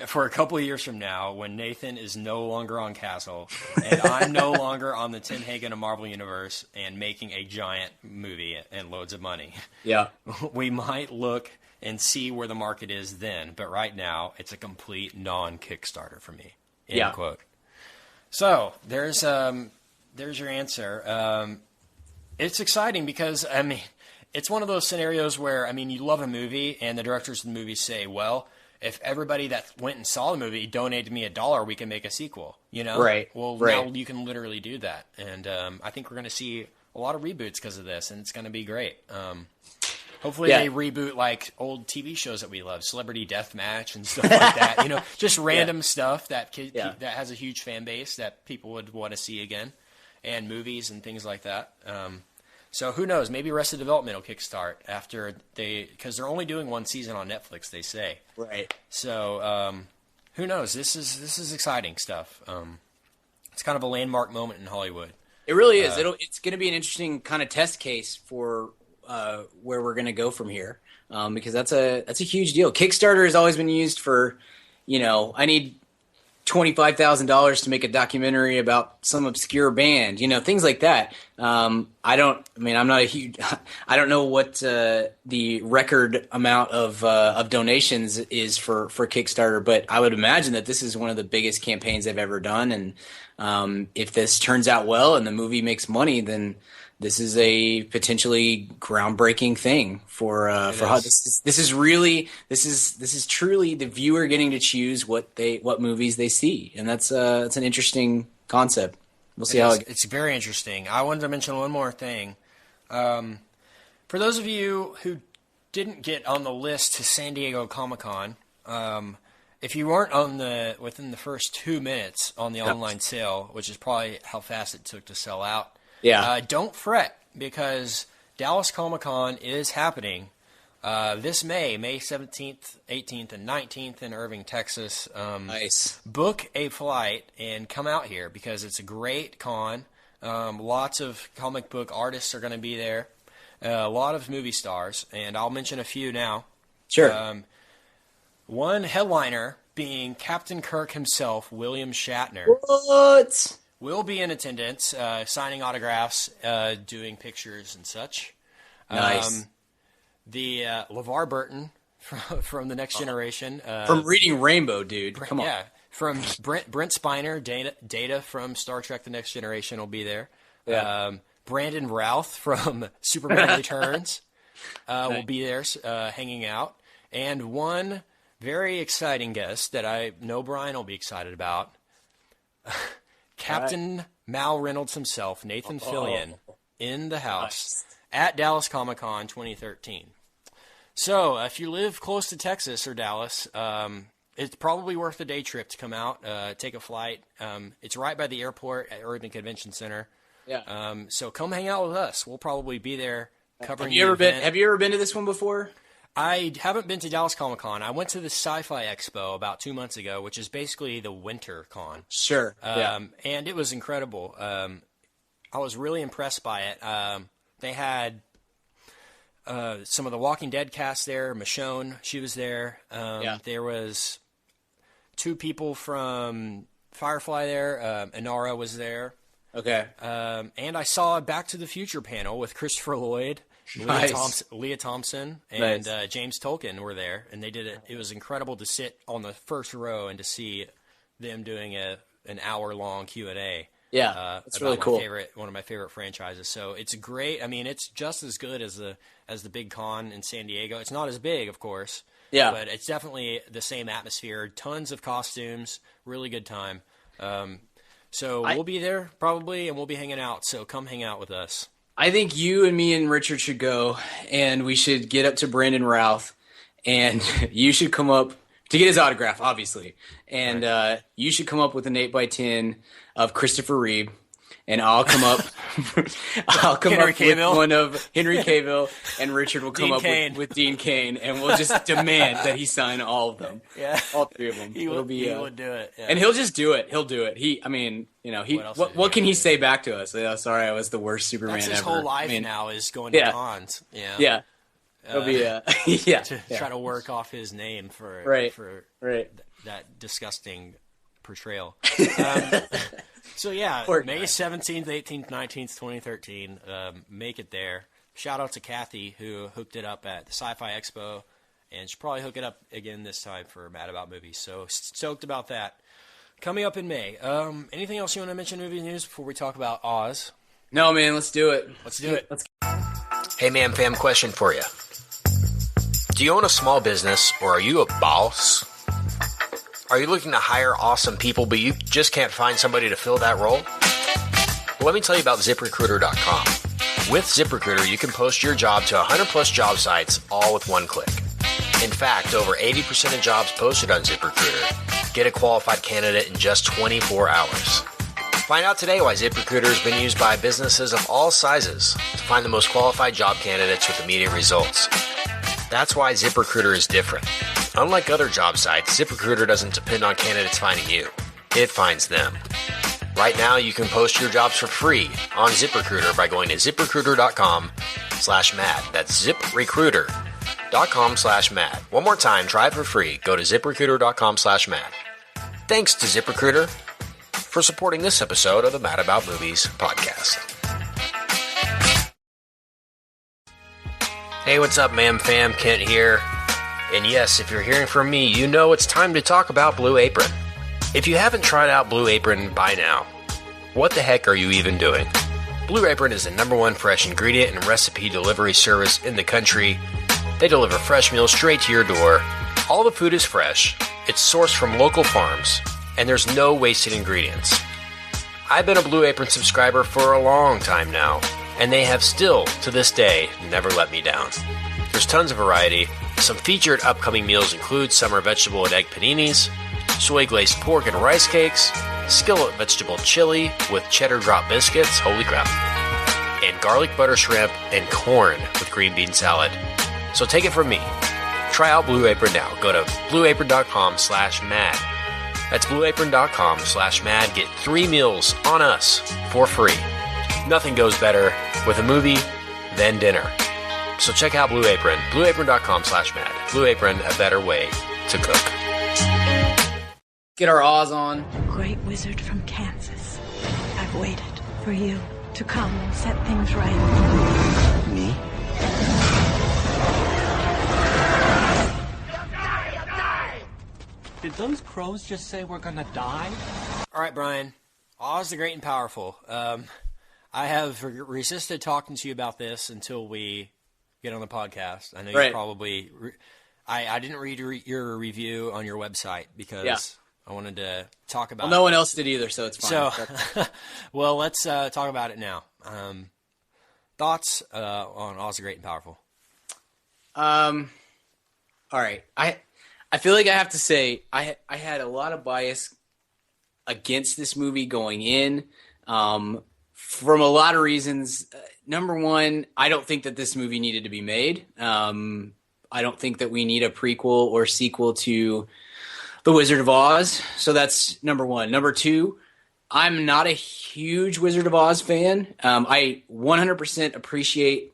for a couple of years from now, when Nathan is no longer on Castle, and I'm no longer on the Tim Hagen of Marvel Universe and making a giant movie and loads of money.
Yeah.
We might look and see where the market is then, but right now, it's a complete non-Kickstarter for me. End quote. So there's your answer. It's exciting because, I mean, it's one of those scenarios where, I mean, you love a movie and the directors of the movie say, well, if everybody that went and saw the movie donated me $1, we can make a sequel,
Right.
Well, now you can literally do that. And I think we're going to see a lot of reboots because of this, and it's going to be great. Hopefully they reboot like old TV shows that we love, Celebrity Deathmatch and stuff like that. Just random stuff that that has a huge fan base that people would want to see again, and movies and things like that. So who knows? Maybe Arrested Development will kickstart after because they're only doing one season on Netflix, they say.
Right.
So who knows? This is exciting stuff. It's kind of a landmark moment in Hollywood.
It really is. It's going to be an interesting kind of test case for where we're going to go from here, because that's a huge deal. Kickstarter has always been used for, I need $25,000 to make a documentary about some obscure band, things like that. I don't know what the record amount of donations is for Kickstarter, but I would imagine that this is one of the biggest campaigns they've ever done. And if this turns out well and the movie makes money, then this is a potentially groundbreaking thing for how this is truly the viewer getting to choose what movies they see, and that's an interesting concept. We'll see how
it's very interesting. I wanted to mention one more thing. For those of you who didn't get on the list to San Diego Comic-Con, if you weren't within the first 2 minutes on the online sale, which is probably how fast it took to sell out.
Yeah.
Don't fret, because Dallas Comic-Con is happening this May 17th, 18th, and 19th in Irving, Texas.
Nice.
Book a flight and come out here, because it's a great con. Lots of comic book artists are going to be there. A lot of movie stars, and I'll mention a few now.
Sure.
One headliner being Captain Kirk himself, William Shatner.
What?
Will be in attendance, signing autographs, doing pictures and such.
Nice.
The LeVar Burton from The Next Generation.
From Reading Rainbow, dude. Come on.
Yeah. From Brent Spiner, Data from Star Trek The Next Generation will be there.
Yeah.
Brandon Routh from Superman Returns will be there hanging out. And one very exciting guest that I know Brian will be excited about. Captain Mal Reynolds himself, Nathan Fillion, in the house at Dallas Comic-Con 2013. So if you live close to Texas or Dallas, it's probably worth a day trip to come out, take a flight. It's right by the airport at Urban Convention Center.
Yeah.
So come hang out with us. We'll probably be there covering
Have you ever been to this one before?
I haven't been to Dallas Comic-Con. I went to the Sci-Fi Expo about 2 months ago, which is basically the winter con.
Sure.
And it was incredible. I was really impressed by it. They had some of the Walking Dead cast there. Michonne, she was there. There was 2 people from Firefly there. Inara was there.
Okay.
And I saw a Back to the Future panel with Christopher Lloyd.
Nice.
Leah Thompson and James Tolkien were there, and they did it. It was incredible to sit on the first row and to see them doing an hour-long Q&A.
Yeah, it's really cool.
One of my favorite franchises. So it's great. I mean, it's just as good as the big con in San Diego. It's not as big, of course.
Yeah,
but it's definitely the same atmosphere. Tons of costumes, really good time. So we'll be there probably, and we'll be hanging out. So come hang out with us.
I think you and me and Richard should go, and we should get up to Brandon Routh, and you should come up to get his autograph, obviously. And you should come up with an 8x10 of Christopher Reeve, and I'll come up. I'll come up with one of Henry Cavill, and Richard will come up with Dean Cain, and we'll just demand that he sign all of them.
Yeah,
all 3 of them.
He would do it, yeah.
And he'll just do it. He'll do it. What can he say back to us? Oh, sorry, I was the worst Superman ever.
That's his whole life now is going to cons. Yeah.
Yeah. It'll be
to try to work off his name for that disgusting portrayal. So yeah, May 17th, 18th, 19th, 2013. Make it there. Shout out to Kathy who hooked it up at the Sci-Fi Expo, and she'll probably hook it up again this time for Mad About Movies. So stoked about that. Coming up in May. Anything else you want to mention movie news before we talk about Oz?
No, man. Let's do it.
Hey, man, fam, question for you. Do you own a small business, or are you a boss? Are you looking to hire awesome people, but you just can't find somebody to fill that role? Well, let me tell you about ZipRecruiter.com. With ZipRecruiter, you can post your job to 100-plus job sites, all with one click. In fact, over 80% of jobs posted on ZipRecruiter get a qualified candidate in just 24 hours. Find out today why ZipRecruiter has been used by businesses of all sizes to find the most qualified job candidates with immediate results. That's why ZipRecruiter is different. Unlike other job sites, ZipRecruiter doesn't depend on candidates finding you. It finds them. Right now, you can post your jobs for free on ZipRecruiter by going to ZipRecruiter.com/mad. That's ZipRecruiter.com/mad. One more time, try it for free. Go to ZipRecruiter.com/mad. Thanks to ZipRecruiter for supporting this episode of the Mad About Movies podcast. Hey, what's up, ma'am fam? Kent here. And yes, if you're hearing from me, you know it's time to talk about Blue Apron. If you haven't tried out Blue Apron by now, what the heck are you even doing? Blue Apron is the #1 fresh ingredient and recipe delivery service in the country. They deliver fresh meals straight to your door. All the food is fresh, it's sourced from local farms, and there's no wasted ingredients. I've been a Blue Apron subscriber for a long time now, and they have still, to this day, never let me down. There's tons of variety. Some featured upcoming meals include summer vegetable and egg paninis, soy glazed pork and rice cakes, skillet vegetable chili with cheddar drop biscuits, holy crap, and garlic butter shrimp and corn with green bean salad. So take it from me. Try out Blue Apron now. Go to blueapron.com/mad. That's blueapron.com/mad. Get 3 meals on us for free. Nothing goes better with a movie than dinner. So check out Blue Apron, blueapron.com/mad. Blue Apron, a better way to cook.
Get our Oz on.
Great wizard from Kansas, I've waited for you to come and set things right.
Me?
Did those crows just say we're gonna die?
All right, Brian. Oz the Great and Powerful. I have resisted talking to you about this until we get on the podcast. I know you probably... I didn't read your review on your website because I wanted to talk about it.
Well, no one else did either, so it's fine.
So, well, let's talk about it now. Thoughts on Oz the Great and Powerful?
All right. I feel like I have to say I had a lot of bias against this movie going in from a lot of reasons. Number one, I don't think that this movie needed to be made. I don't think that we need a prequel or sequel to The Wizard of Oz. So that's number one. Number two, I'm not a huge Wizard of Oz fan. I 100% appreciate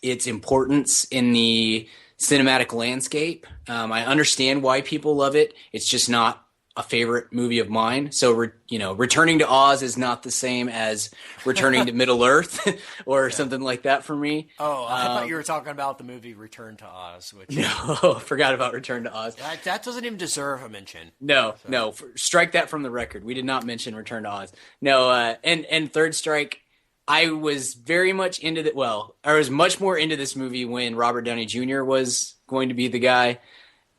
its importance in the cinematic landscape. I understand why people love it. It's just not a favorite movie of mine. So, returning to Oz is not the same as returning to Middle Earth or something like that for me.
Oh, I thought you were talking about the movie Return to Oz. Which
no, forgot about Return to Oz.
That doesn't even deserve a mention.
No, strike that from the record. We did not mention Return to Oz. No, and Third Strike, I was very much into I was much more into this movie when Robert Downey Jr. was going to be the guy.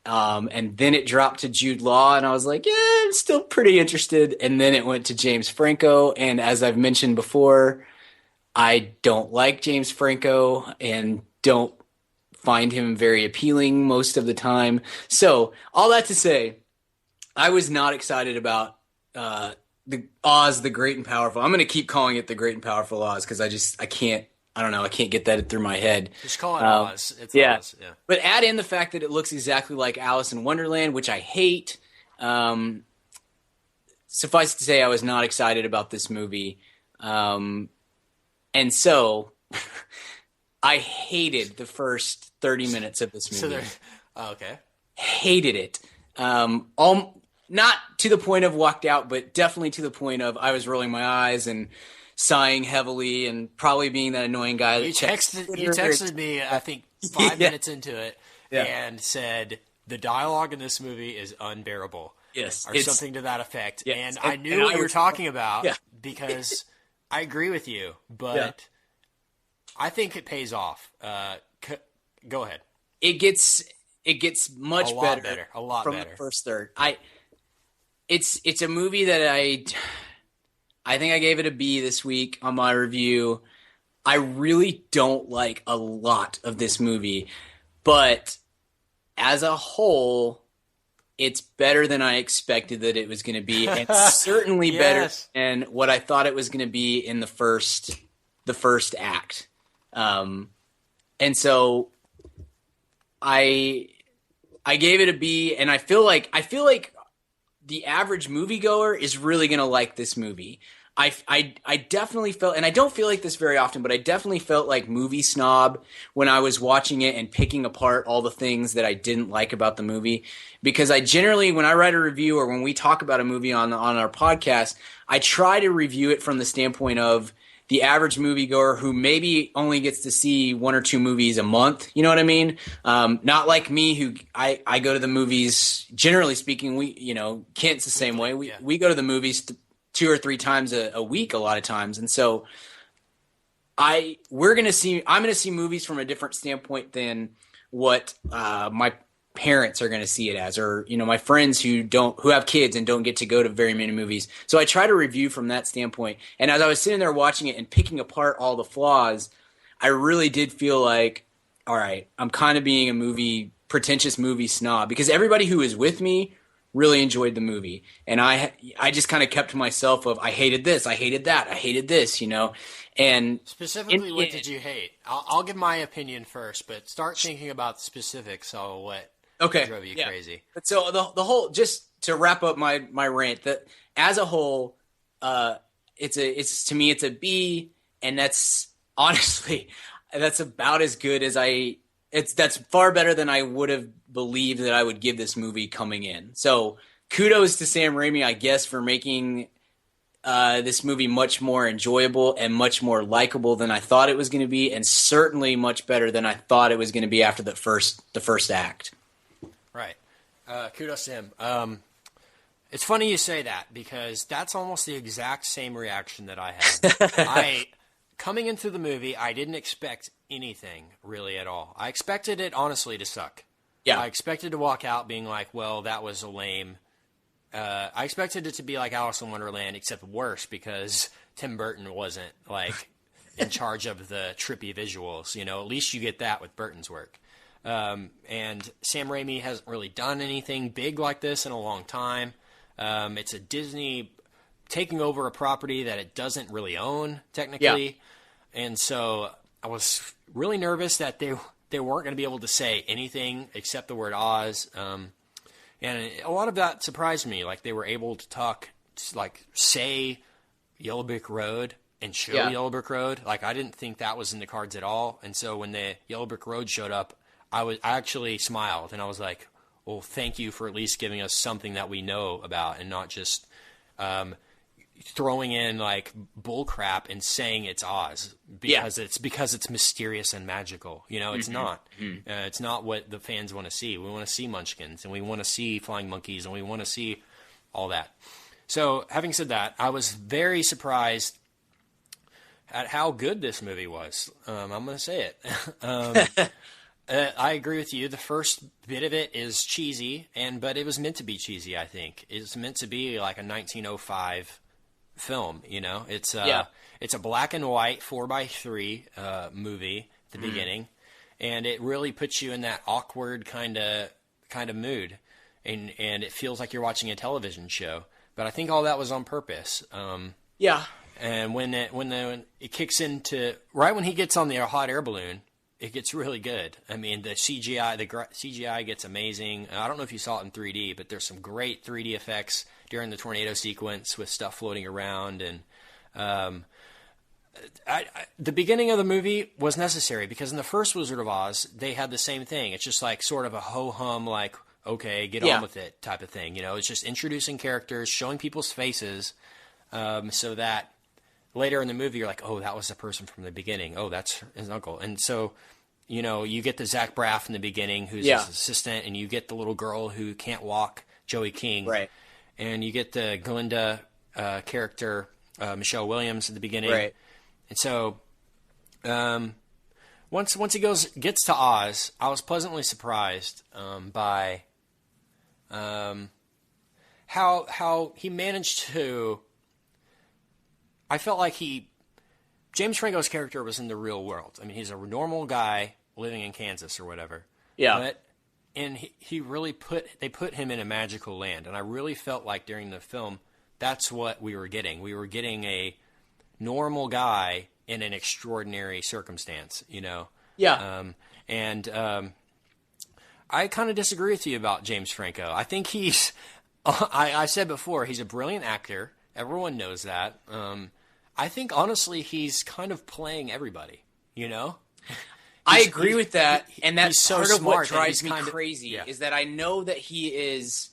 And then it dropped to Jude Law, and I was like, yeah, I'm still pretty interested. And then it went to James Franco, and as I've mentioned before, I don't like James Franco and don't find him very appealing most of the time. So, all that to say, I was not excited about the Oz, the Great and Powerful. I'm going to keep calling it the Great and Powerful Oz because I can't get that through my head.
Just call it Oz. It's Oz. Yeah.
But add in the fact that it looks exactly like Alice in Wonderland, which I hate. Suffice to say, I was not excited about this movie. And so I hated the first 30 minutes of this movie.
Okay.
Hated it. Not to the point of walked out, but definitely to the point of I was rolling my eyes and sighing heavily and probably being that annoying guy that
you texted me, I think, 5 minutes into it and said, the dialogue in this movie is unbearable.
Yes.
Or something to that effect.
Yes.
And I knew what you were talking about because I agree with you, but I think it pays off. Go ahead.
It gets much better.
A lot
from
better.
The first third. It's a movie that I think I gave it a B this week on my review. I really don't like a lot of this movie, but as a whole, it's better than I expected that it was going to be, and certainly better than what I thought it was going to be in the first act. And so I gave it a B, and I feel like the average moviegoer is really going to like this movie. I definitely felt, and I don't feel like this very often, but I definitely felt like movie snob when I was watching it and picking apart all the things that I didn't like about the movie. Because I generally, when I write a review or when we talk about a movie on our podcast, I try to review it from the standpoint of the average moviegoer who maybe only gets to see one or two movies a month. You know what I mean? Not like me, who I go to the movies. Generally speaking, Kent's the same way. We go to the movies 2 or 3 times a week a lot of times, and so I'm going to see movies from a different standpoint than what my parents are going to see it as, or my friends who have kids and don't get to go to very many movies. So I try to review from that standpoint. And as I was sitting there watching it and picking apart all the flaws, I really did feel like, all right, I'm kind of being a pretentious movie snob, because everybody who was with me really enjoyed the movie, and I just kind of kept to myself of I hated this, I hated that, I hated this, And
specifically, what did you hate? I'll give my opinion first, but start thinking about the specifics of what drove you crazy.
But so the whole, just to wrap up my rant, that as a whole, to me it's a B, and that's honestly that's about as good as that's far better than I would have believed that I would give this movie coming in. So kudos to Sam Raimi, I guess, for making this movie much more enjoyable and much more likable than I thought it was going to be, and certainly much better than I thought it was going to be after the first act.
Right. Kudos to him. It's funny you say that, because that's almost the exact same reaction that I had. Coming into the movie, I didn't expect anything really at all. I expected it, honestly, to suck.
Yeah.
I expected to walk out being like, well, that was a lame... I expected it to be like Alice in Wonderland, except worse, because Tim Burton wasn't, like, in charge of the trippy visuals. You know, at least you get that with Burton's work. And Sam Raimi hasn't really done anything big like this in a long time. It's a Disney taking over a property that it doesn't really own, technically. Yeah. And so I was really nervous that they weren't going to be able to say anything except the word Oz. And a lot of that surprised me. Like, they were able to talk, like, say Yellow Brick Road and show Yellow Brick Road. Like, I didn't think that was in the cards at all. And so when the Yellow Brick Road showed up, I actually smiled, and I was like, well, thank you for at least giving us something that we know about, and not just throwing in, like, bull crap and saying it's Oz because it's mysterious and magical. You know, it's not. It's not what the fans want to see. We want to see Munchkins, and we want to see flying monkeys, and we want to see all that. So, having said that, I was very surprised at how good this movie was. I'm going to say it. I agree with you. The first bit of it is cheesy, but it was meant to be cheesy, I think. It's meant to be like a 1905 film, you know? It's a black and white 4:3 movie at the beginning, and it really puts you in that awkward kind of mood, and it feels like you're watching a television show. But I think all that was on purpose. And when it kicks into right when he gets on the hot air balloon, it gets really good. I mean, the CGI gets amazing. I don't know if you saw it in 3D, but there's some great 3D effects during the tornado sequence with stuff floating around. And the beginning of the movie was necessary, because in the first Wizard of Oz, they had the same thing. It's just like sort of a ho-hum, like, okay, get on with it type of thing. You know, it's just introducing characters, showing people's faces, so that later in the movie, you're like, oh, that was the person from the beginning. Oh, that's his uncle. And so, you know, you get the Zach Braff in the beginning, who's his assistant, and you get the little girl who can't walk, Joey King.
Right.
And you get the Glinda character, Michelle Williams, at the beginning.
Right.
And so, once it gets to Oz, I was pleasantly surprised by how he managed to... I felt like James Franco's character was in the real world. I mean, he's a normal guy living in Kansas or whatever.
Yeah.
And he really they put him in a magical land. And I really felt like during the film, that's what we were getting. We were getting a normal guy in an extraordinary circumstance, you know?
Yeah.
I kind of disagree with you about James Franco. I think I said before, he's a brilliant actor. Everyone knows that. I think, honestly, he's kind of playing everybody, you know?
I agree with that, and that's
so
part of what
smart
drives me crazy, is that I know that he is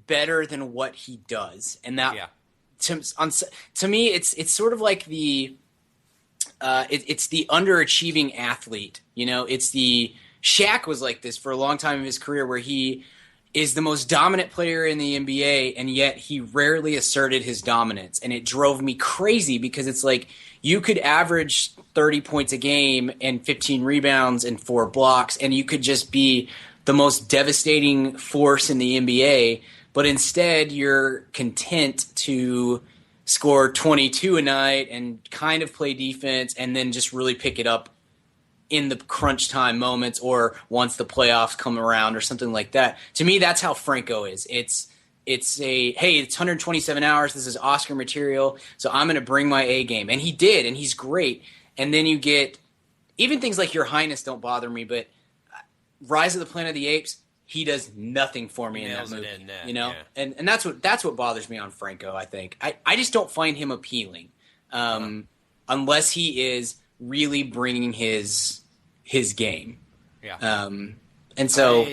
better than what he does. And that, to me, it's sort of like it's the underachieving athlete, you know? It's Shaq was like this for a long time in his career, where he is the most dominant player in the NBA, and yet he rarely asserted his dominance. And it drove me crazy, because it's like you could average 30 points a game and 15 rebounds and 4 blocks, and you could just be the most devastating force in the NBA, but instead you're content to score 22 a night and kind of play defense and then just really pick it up in the crunch time moments, or once the playoffs come around, or something like that. To me, that's how Franco is. It's 127 hours. This is Oscar material, so I'm going to bring my A game. And he did, and he's great. And then you get even things like Your Highness don't bother me, but Rise of the Planet of the Apes, he does nothing for me in that movie. You know, and that's what bothers me on Franco. I think I just don't find him appealing, unless he is really bringing his game.
Yeah.
And so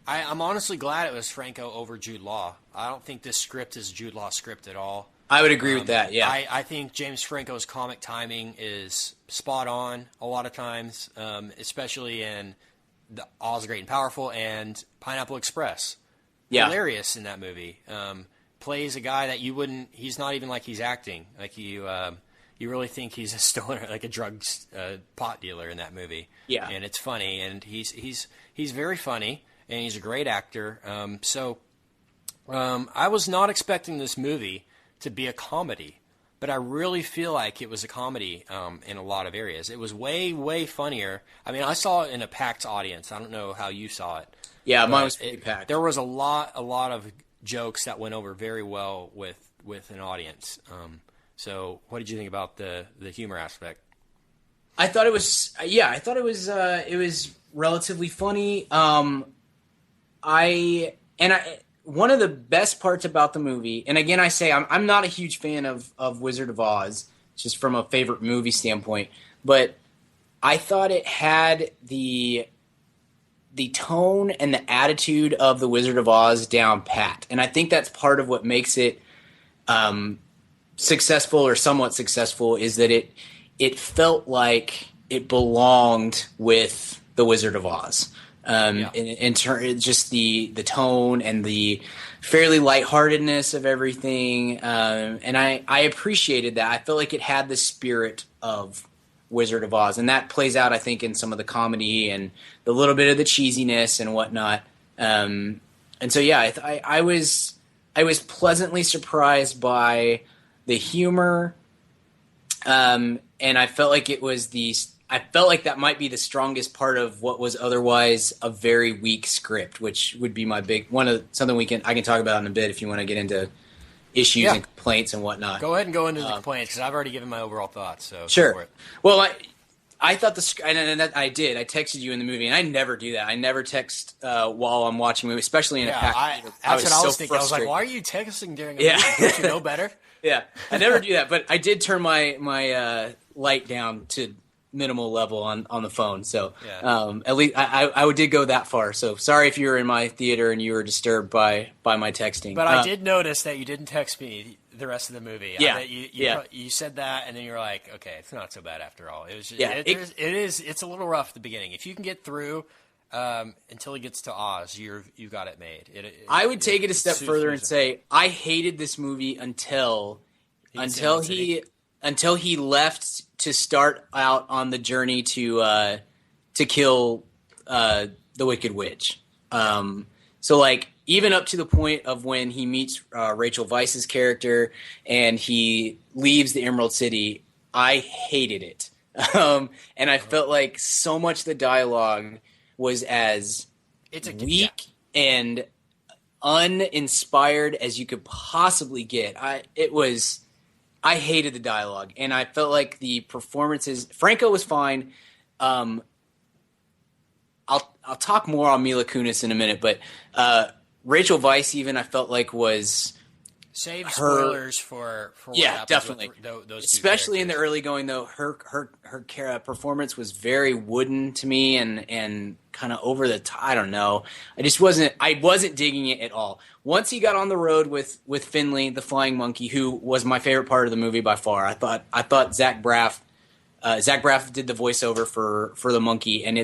I'm honestly glad it was Franco over Jude Law. I don't think this script is Jude Law's script at all.
I would agree with that, yeah.
I think James Franco's comic timing is spot on a lot of times, especially in the Oz Great and Powerful and Pineapple Express.
Yeah.
Hilarious in that movie. Plays a guy that you wouldn't. He's not even like he's acting. Like you really think he's a stoner, like a drugs pot dealer in that movie.
Yeah.
And it's funny, and he's very funny, and he's a great actor. I was not expecting this movie to be a comedy, but I really feel like it was a comedy in a lot of areas. It was way, way funnier. I mean, I saw it in a packed audience. I don't know how you saw it.
Yeah, mine was pretty packed.
There was a lot of jokes that went over very well with an audience. So, what did you think about the humor aspect?
I thought it was it was relatively funny. One of the best parts about the movie, and again I say I'm not a huge fan of Wizard of Oz, just from a favorite movie standpoint, but I thought it had the tone and the attitude of the Wizard of Oz down pat, and I think that's part of what makes it successful or somewhat successful, is that it felt like it belonged with the Wizard of Oz. Just the tone and the fairly lightheartedness of everything, and I appreciated that. I felt like it had the spirit of Wizard of Oz, and that plays out, I think, in some of the comedy and the little bit of the cheesiness and whatnot. And so, yeah, I was pleasantly surprised by the humor, and I felt like I felt like that might be the strongest part of what was otherwise a very weak script, which would be my big something I can talk about in a bit if you want to get into issues and complaints and whatnot.
Go ahead and go into the complaints, because I've already given my overall thoughts. So
sure.
Go for it.
Well, I thought I did. I texted you in the movie, and I never do that. I never text while I'm watching a movie, especially in a packed theater.
That's what I was thinking. I was like, why are you texting during a movie? Don't you know better?
Yeah, I never do that, but I did turn my light down to minimal level on the phone. So at least I did go that far. So sorry if you were in my theater and you were disturbed by my texting.
But I did notice that you didn't text me the rest of the movie.
Yeah.
You said that, and then you're like, okay, it's not so bad after all. It was just, it's a little rough at the beginning. If you can get through until he gets to Oz, you got it made.
I would take it a step further and say I hated this movie until he left to start out on the journey to kill the Wicked Witch. So like even up to the point of when he meets Rachel Weisz's character and he leaves the Emerald City, I hated it. And I felt like so much of the dialogue was as weak and uninspired as you could possibly get. I hated the dialogue, and I felt like the performances. Franco was fine. I'll talk more on Mila Kunis in a minute, but Rachel Weisz even I felt like was
save spoilers for what happens
definitely
with those
especially in the early going though. Her performance was very wooden to me and kind of over the top. I don't know. I wasn't digging it at all. Once he got on the road with Finley, the flying monkey, who was my favorite part of the movie by far. I thought Zach Braff did the voiceover for the monkey, and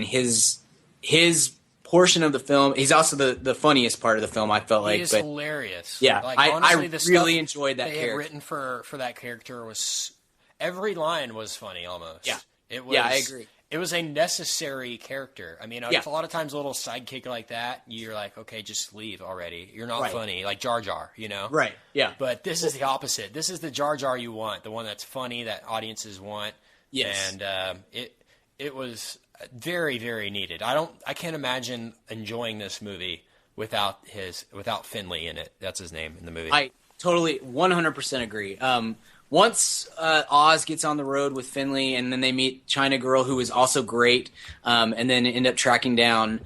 his portion of the film. He's also the funniest part of the film. I felt like
he's hilarious.
Yeah,
like,
honestly, I really enjoyed that.
They had written for that character was every line was funny almost.
Yeah,
it was.
Yeah, I agree.
It was a necessary character. I mean, a lot of times a little sidekick like that, you're like, okay, just leave already. You're not funny, like Jar Jar, you know?
Right. Yeah.
But this is the opposite. This is the Jar Jar you want, the one that's funny that audiences want.
Yes.
And it was very, very needed. I can't imagine enjoying this movie without Finley in it. That's his name in the movie.
I totally 100% agree. Once Oz gets on the road with Finley, and then they meet China Girl, who is also great, and then end up tracking down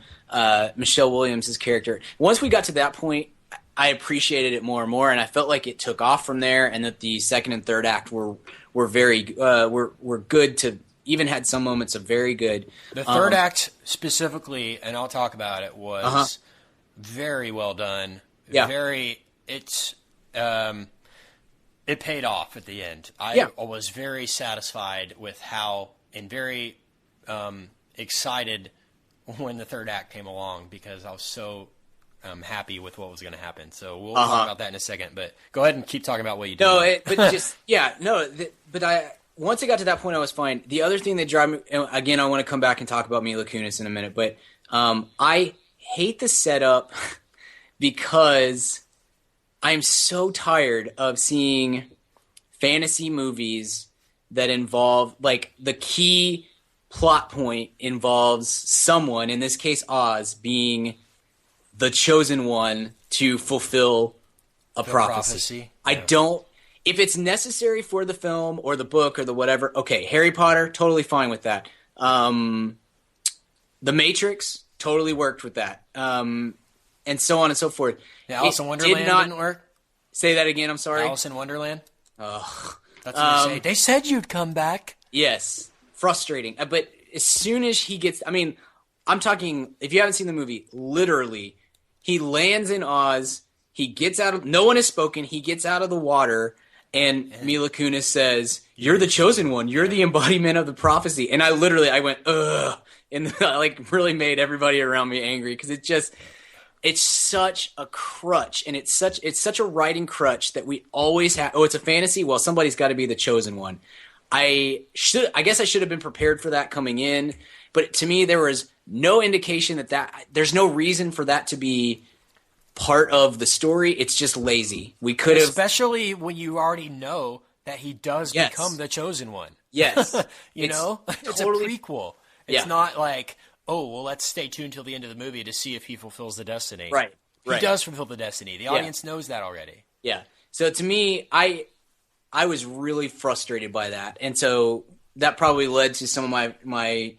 Michelle Williams' character. Once we got to that point, I appreciated it more and more, and I felt like it took off from there, and that the second and third act were were very were good to even had some moments of very good.
The third act specifically, and I'll talk about it, was very well done.
Yeah.
It paid off at the end. I was very satisfied with how, and very excited when the third act came along, because I was so happy with what was going to happen. So we'll talk about that in a second, but go ahead and keep talking about what you did. Once it got to that point, I was fine. The other thing that drive me, again, I want to come back and talk about Mila Kunis in a minute, but I hate the setup because I'm so tired of seeing fantasy movies that involve, like, the key plot point involves someone, in this case Oz, being the chosen one to fulfill a prophecy. I don't. If it's necessary for the film or the book or the whatever, okay. Harry Potter, totally fine with that. The Matrix, totally worked with that. And so on and so forth. Yeah, Alice in Wonderland didn't work?
Say that again, I'm sorry.
Alice in Wonderland?
Ugh.
That's what they say. They said you'd come back.
Yes. Frustrating. But as soon as he gets... I mean, I'm talking... If you haven't seen the movie, literally, he lands in Oz. He gets out of... No one has spoken. He gets out of the water... And Mila Kunis says, "You're the chosen one. You're the embodiment of the prophecy." And I went, ugh. And like really made everybody around me angry because it's such a crutch. And it's such a writing crutch that we always have. Oh, it's a fantasy? Well, somebody's got to be the chosen one. I guess I should have been prepared for that coming in. But to me, there was no indication that there's no reason for that to be part of the story. It's just lazy. We could have,
especially when you already know that he does become the chosen one.
Yes,
it's totally, a prequel. It's not like, oh well, let's stay tuned till the end of the movie to see if he fulfills the destiny.
Right.
He does fulfill the destiny. The audience knows that already.
Yeah. So to me, I was really frustrated by that, and so that probably led to some of my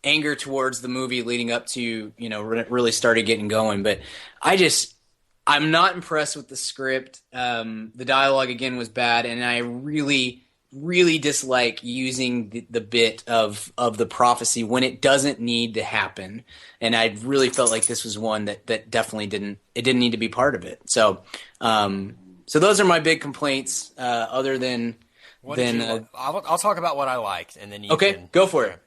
anger towards the movie leading up to, really started getting going. But I'm not impressed with the script. The dialogue, again, was bad, and I really, really dislike using the bit of the prophecy when it doesn't need to happen. And I really felt like this was one that definitely didn't need to be part of it. So those are my big complaints, other than...
I'll talk about what I liked, and then you can...
go for it.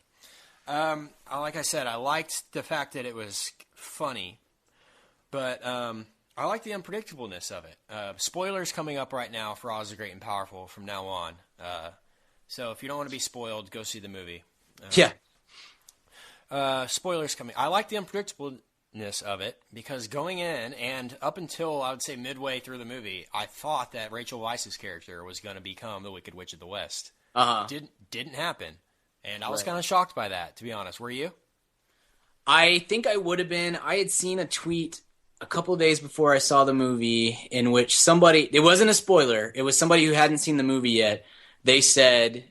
Like I said, I liked the fact that it was funny, but I like the unpredictableness of it. Spoilers coming up right now for Oz the Great and Powerful from now on. So if you don't want to be spoiled, go see the movie. Spoilers coming. I like the unpredictableness of it because going in and up until I would say midway through the movie, I thought that Rachel Weisz's character was going to become the Wicked Witch of the West. Didn't happen. And I was kind of shocked by that, to be honest. Were you?
I think I would have been. I had seen a tweet a couple of days before I saw the movie in which somebody, it wasn't a spoiler, it was somebody who hadn't seen the movie yet. They said,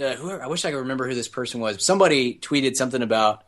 I wish I could remember who this person was. Somebody tweeted something about,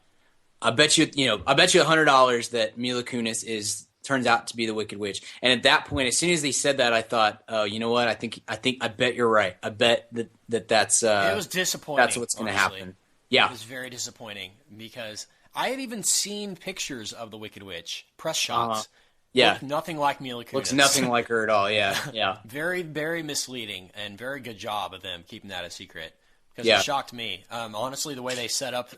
I bet you $100 that Mila Kunis turns out to be the Wicked Witch. And at that point, as soon as they said that, I thought, oh, you know what? I bet you're right. I bet that's
it was disappointing.
That's what's going to happen. Yeah.
It was very disappointing because I had even seen pictures of the Wicked Witch, press shots. Looked nothing like Mila Kunis.
Looks nothing like her at all, yeah.
Very, very misleading, and very good job of them keeping that a secret because it shocked me. Honestly, the way they set up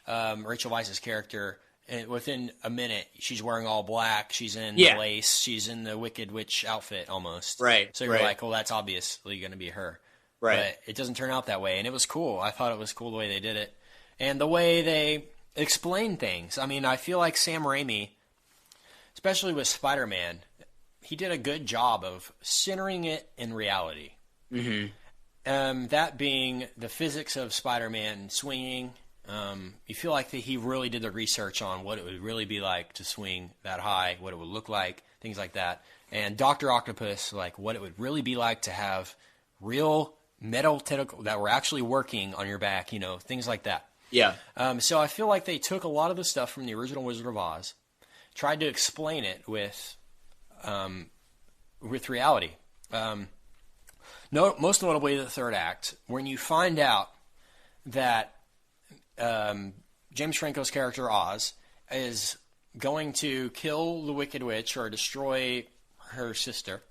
Rachel Weisz's character, and within a minute, she's wearing all black. She's in lace. She's in the Wicked Witch outfit almost.
Right.
So you're like, well, that's obviously going to be her.
Right.
But it doesn't turn out that way, and it was cool. I thought it was cool the way they did it, and the way they explain things. I mean, I feel like Sam Raimi, especially with Spider-Man, he did a good job of centering it in reality. Mm-hmm. That being the physics of Spider-Man swinging. You feel like that he really did the research on what it would really be like to swing that high, what it would look like, things like that. And Dr. Octopus, like what it would really be like to have real metal tentacles that were actually working on your back, things like that.
Yeah.
So I feel like they took a lot of the stuff from the original Wizard of Oz, tried to explain it with reality. No, most notably the third act, when you find out that James Franco's character Oz is going to kill the Wicked Witch or destroy her sister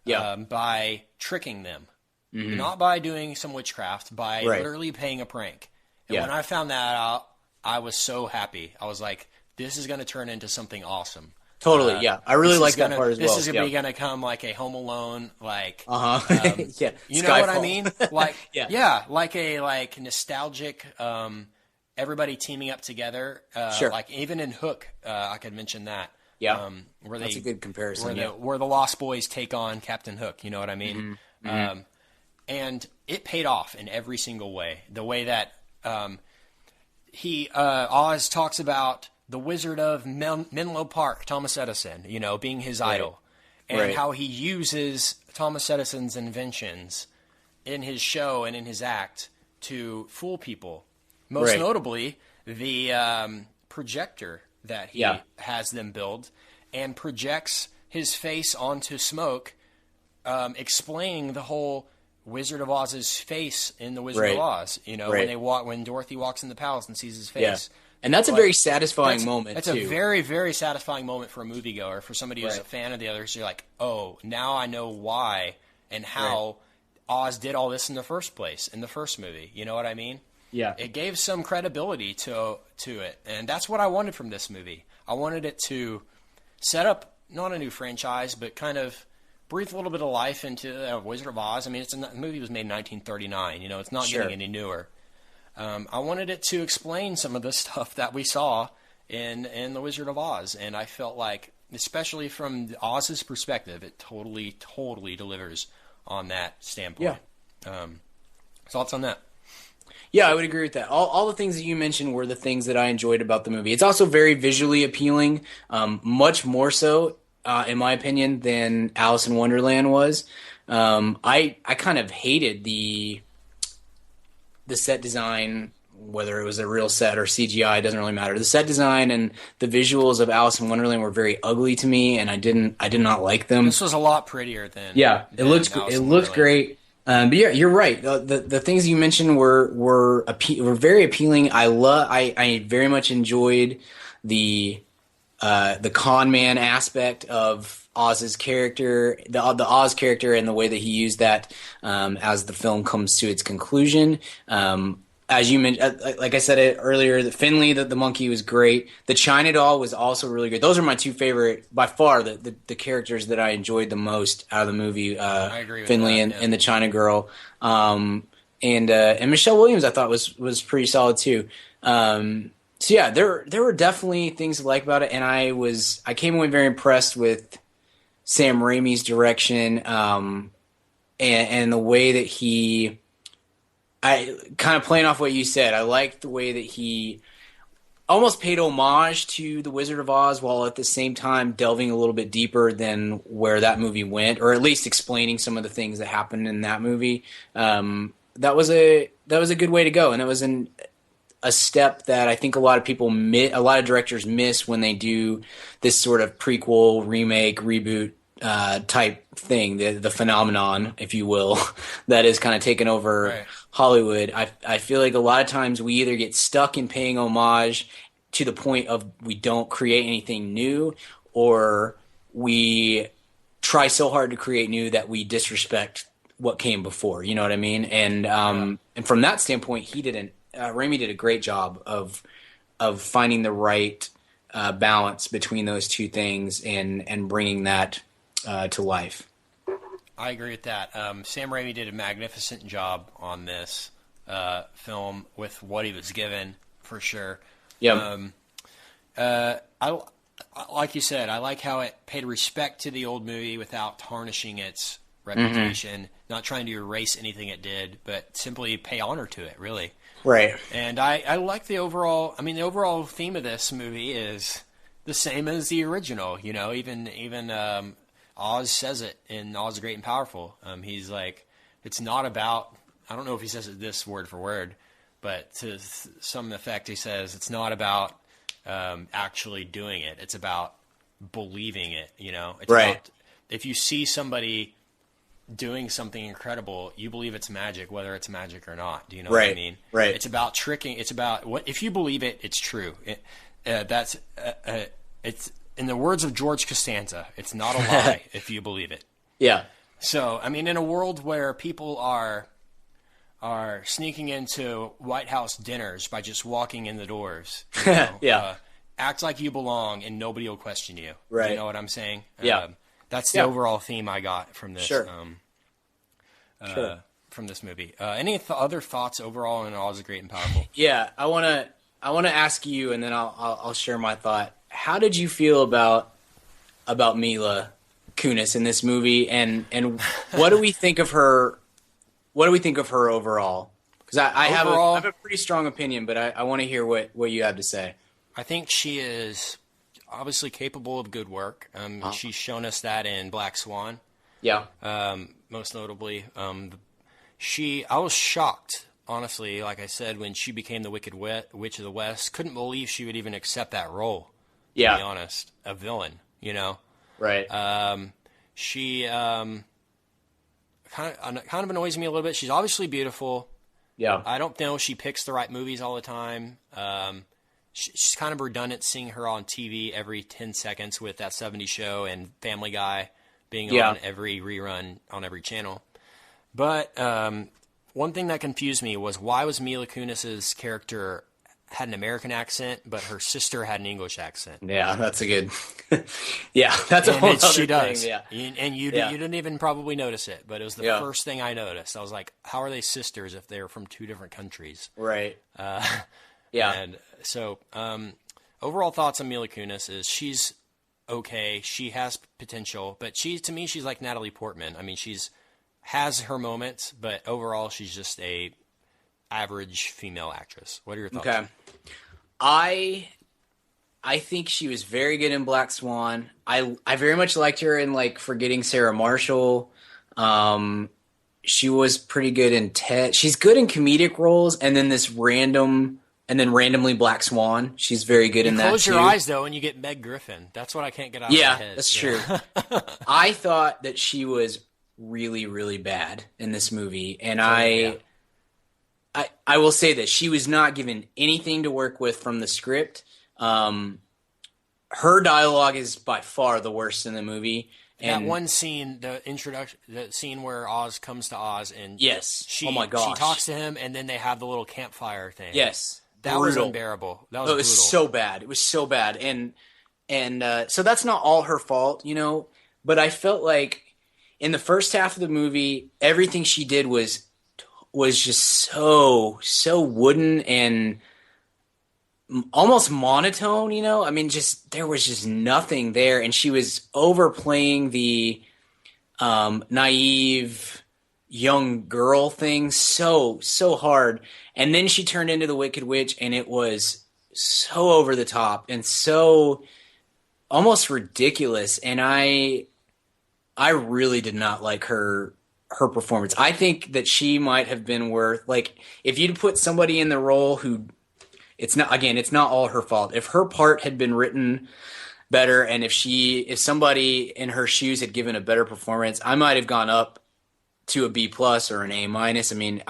by tricking them. Not by doing some witchcraft, by literally paying a prank. And when I found that out, I was so happy. I was like, this is going to turn into something awesome.
Totally, yeah. I really like that part as well.
This is going to come like a Home Alone, like...
yeah.
You know what I mean? Like, like a nostalgic... everybody teaming up together.
Sure.
Like even in Hook, I could mention that.
Yeah. That's a good comparison.
Where the Lost Boys take on Captain Hook. You know what I mean? And it paid off in every single way. The way that Oz talks about the Wizard of Menlo Park, Thomas Edison, being his idol, and how he uses Thomas Edison's inventions in his show and in his act to fool people. Most notably, the projector that he has them build and projects his face onto smoke, explaining the whole Wizard of Oz's face in the Wizard of Oz. When Dorothy walks in the palace and sees his face.
Yeah. And that's a very satisfying moment,
That's
too.
a very, very satisfying moment for a moviegoer, for somebody who's a fan of the others. You're like, oh, now I know why and how Oz did all this in the first place, in the first movie. You know what I mean?
Yeah.
It gave some credibility to it, and that's what I wanted from this movie. I wanted it to set up not a new franchise, but kind of breathe a little bit of life into Wizard of Oz. I mean, the movie was made in 1939. It's not getting any newer. I wanted it to explain some of the stuff that we saw in the Wizard of Oz, and I felt like, especially from Oz's perspective, it totally, totally delivers on that standpoint. Yeah. Thoughts on that?
Yeah, I would agree with that. All the things that you mentioned were the things that I enjoyed about the movie. It's also very visually appealing, much more so, in my opinion, than Alice in Wonderland was. I kind of hated the set design, whether it was a real set or CGI, it doesn't really matter. The set design and the visuals of Alice in Wonderland were very ugly to me, and I did not like them.
This was a lot prettier than
it looked great. But yeah, you're right. The things you mentioned were very appealing. I very much enjoyed the con man aspect of Oz's character, the Oz character, and the way that he used that as the film comes to its conclusion. As you mentioned, like I said it earlier, the Finley, the monkey, was great. The China doll was also really good. Those are my two favorite, by far, the characters that I enjoyed the most out of the movie.
I agree with
Finley
that,
and the China girl, and Michelle Williams, I thought was pretty solid too. So yeah, there were definitely things to like about it, and I came away very impressed with Sam Raimi's direction, and the way that I kind of playing off what you said. I liked the way that he almost paid homage to The Wizard of Oz while at the same time delving a little bit deeper than where that movie went, or at least explaining some of the things that happened in that movie. That was a good way to go, and it was a step that I think a lot of directors miss when they do this sort of prequel, remake, reboot type thing, the phenomenon, if you will, that is kind of taken over Hollywood. I feel like a lot of times we either get stuck in paying homage to the point of we don't create anything new, or we try so hard to create new that we disrespect what came before. You know what I mean? And from that standpoint, Raimi did a great job of finding the right balance between those two things and bringing that to life.
I agree with that. Sam Raimi did a magnificent job on this film with what he was given, for sure.
Yeah.
I like you said, I like how it paid respect to the old movie without tarnishing its reputation, not trying to erase anything it did, but simply pay honor to it, really.
Right.
And I like the overall. I mean, the overall theme of this movie is the same as the original. Even Oz says it in Oz the Great and Powerful. He's like, it's not about, I don't know if he says it this word for word, but to some effect he says it's not about actually doing it. It's about believing it, It's
right.
about, if you see somebody doing something incredible, you believe it's magic, whether it's magic or not. Do you know what I mean?
Right.
It's about tricking. It's about what if you believe it, it's true. It's in the words of George Costanza, it's not a lie if you believe it.
Yeah.
So, I mean, in a world where people are sneaking into White House dinners by just walking in the doors, you know,
yeah.
Act like you belong and nobody will question you.
Right.
Do you know what I'm saying?
Yeah.
That's the overall theme I got from this.
Sure.
From this movie. Any other thoughts overall? And all is great and powerful.
Yeah, I wanna ask you, and then I'll share my thought. How did you feel about Mila Kunis in this movie, and what do we think of her? What do we think of her overall? Because I have a pretty strong opinion, but I want to hear what you have to say. I
think she is obviously capable of good work. She's shown us that in Black Swan.
Yeah.
Most notably, I was shocked, honestly, like I said, when she became the Wicked Witch of the West. Couldn't believe she would even accept that role, to be honest. A villain, you know?
Right.
She kind of annoys me a little bit. She's obviously beautiful.
Yeah.
I don't know if she picks the right movies all the time. She's kind of redundant seeing her on TV every 10 seconds with that 70s show and Family Guy being on every rerun on every channel. But one thing that confused me was why was Mila Kunis's character had an American accent, but her sister had an English accent.
Yeah, that's a good. That's a whole other
she does.
thing. Yeah,
and you didn't even probably notice it, but it was the first thing I noticed. I was like, how are they sisters if they're from two different countries?
Right.
And so, overall thoughts on Mila Kunis is she's okay. She has potential, but to me, she's like Natalie Portman. I mean, has her moments, but overall, she's just a average female actress. What are your thoughts?
Okay. I think she was very good in Black Swan. I very much liked her in like Forgetting Sarah Marshall. She was pretty good in Ted. She's good in comedic roles, and then randomly Black Swan. She's very good in that too.
Close your eyes though, and you get Meg Griffin. That's what I can't get out of my head.
Yeah, that's true. I thought that she was really, really bad in this movie, and I will say that she was not given anything to work with from the script. Her dialogue is by far the worst in the movie. And
that one scene, the scene where Oz comes to Oz, and
oh my gosh,
she talks to him, and then they have the little campfire thing.
Yes,
that was unbearable. That was
it was so bad. It was so bad, and so that's not all her fault, you know. But I felt like in the first half of the movie, everything she did was just so wooden and almost monotone, you know? I mean, there was just nothing there, and she was overplaying the naive young girl thing so hard. And then she turned into the Wicked Witch, and it was so over the top and so almost ridiculous. And I really did not like her performance. I think that she might have been worth, like, if you'd put somebody in the role who, it's not all her fault. If her part had been written better, and if somebody in her shoes had given a better performance, I might have gone up to a B+ or an A-. I mean,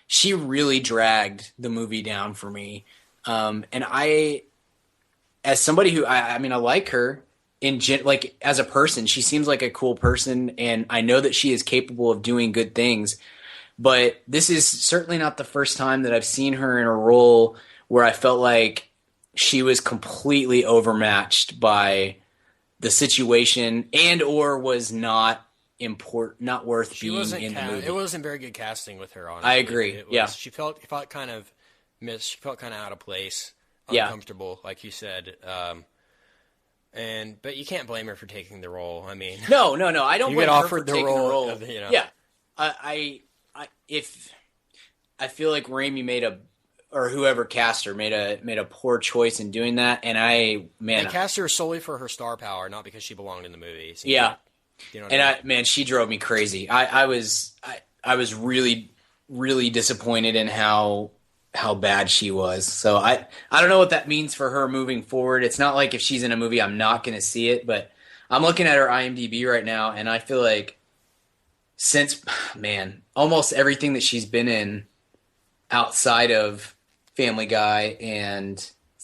she really dragged the movie down for me. And as somebody who, I like her, like as a person, she seems like a cool person, and I know that she is capable of doing good things, but this is certainly not the first time that I've seen her in a role where I felt like she was completely overmatched by the situation and or was not worth being in the movie.
It wasn't very good casting with her, honestly.
I agree.
She felt kind of missed. She felt kind of out of place, uncomfortable, like you said. But you can't blame her for taking the role. I mean,
no, I don't blame her for taking the role.
Yeah,
I feel like Raimi or whoever cast her made a poor choice in doing that, and
they cast her solely for her star power, not because she belonged in the movie. So
yeah,
you know what I mean?
She drove me crazy. I was really, really disappointed in how bad she was. So I don't know what that means for her moving forward. It's not like if she's in a movie I'm not going to see it, but I'm looking at her IMDb right now, and I feel like since, man, almost everything that she's been in outside of Family Guy and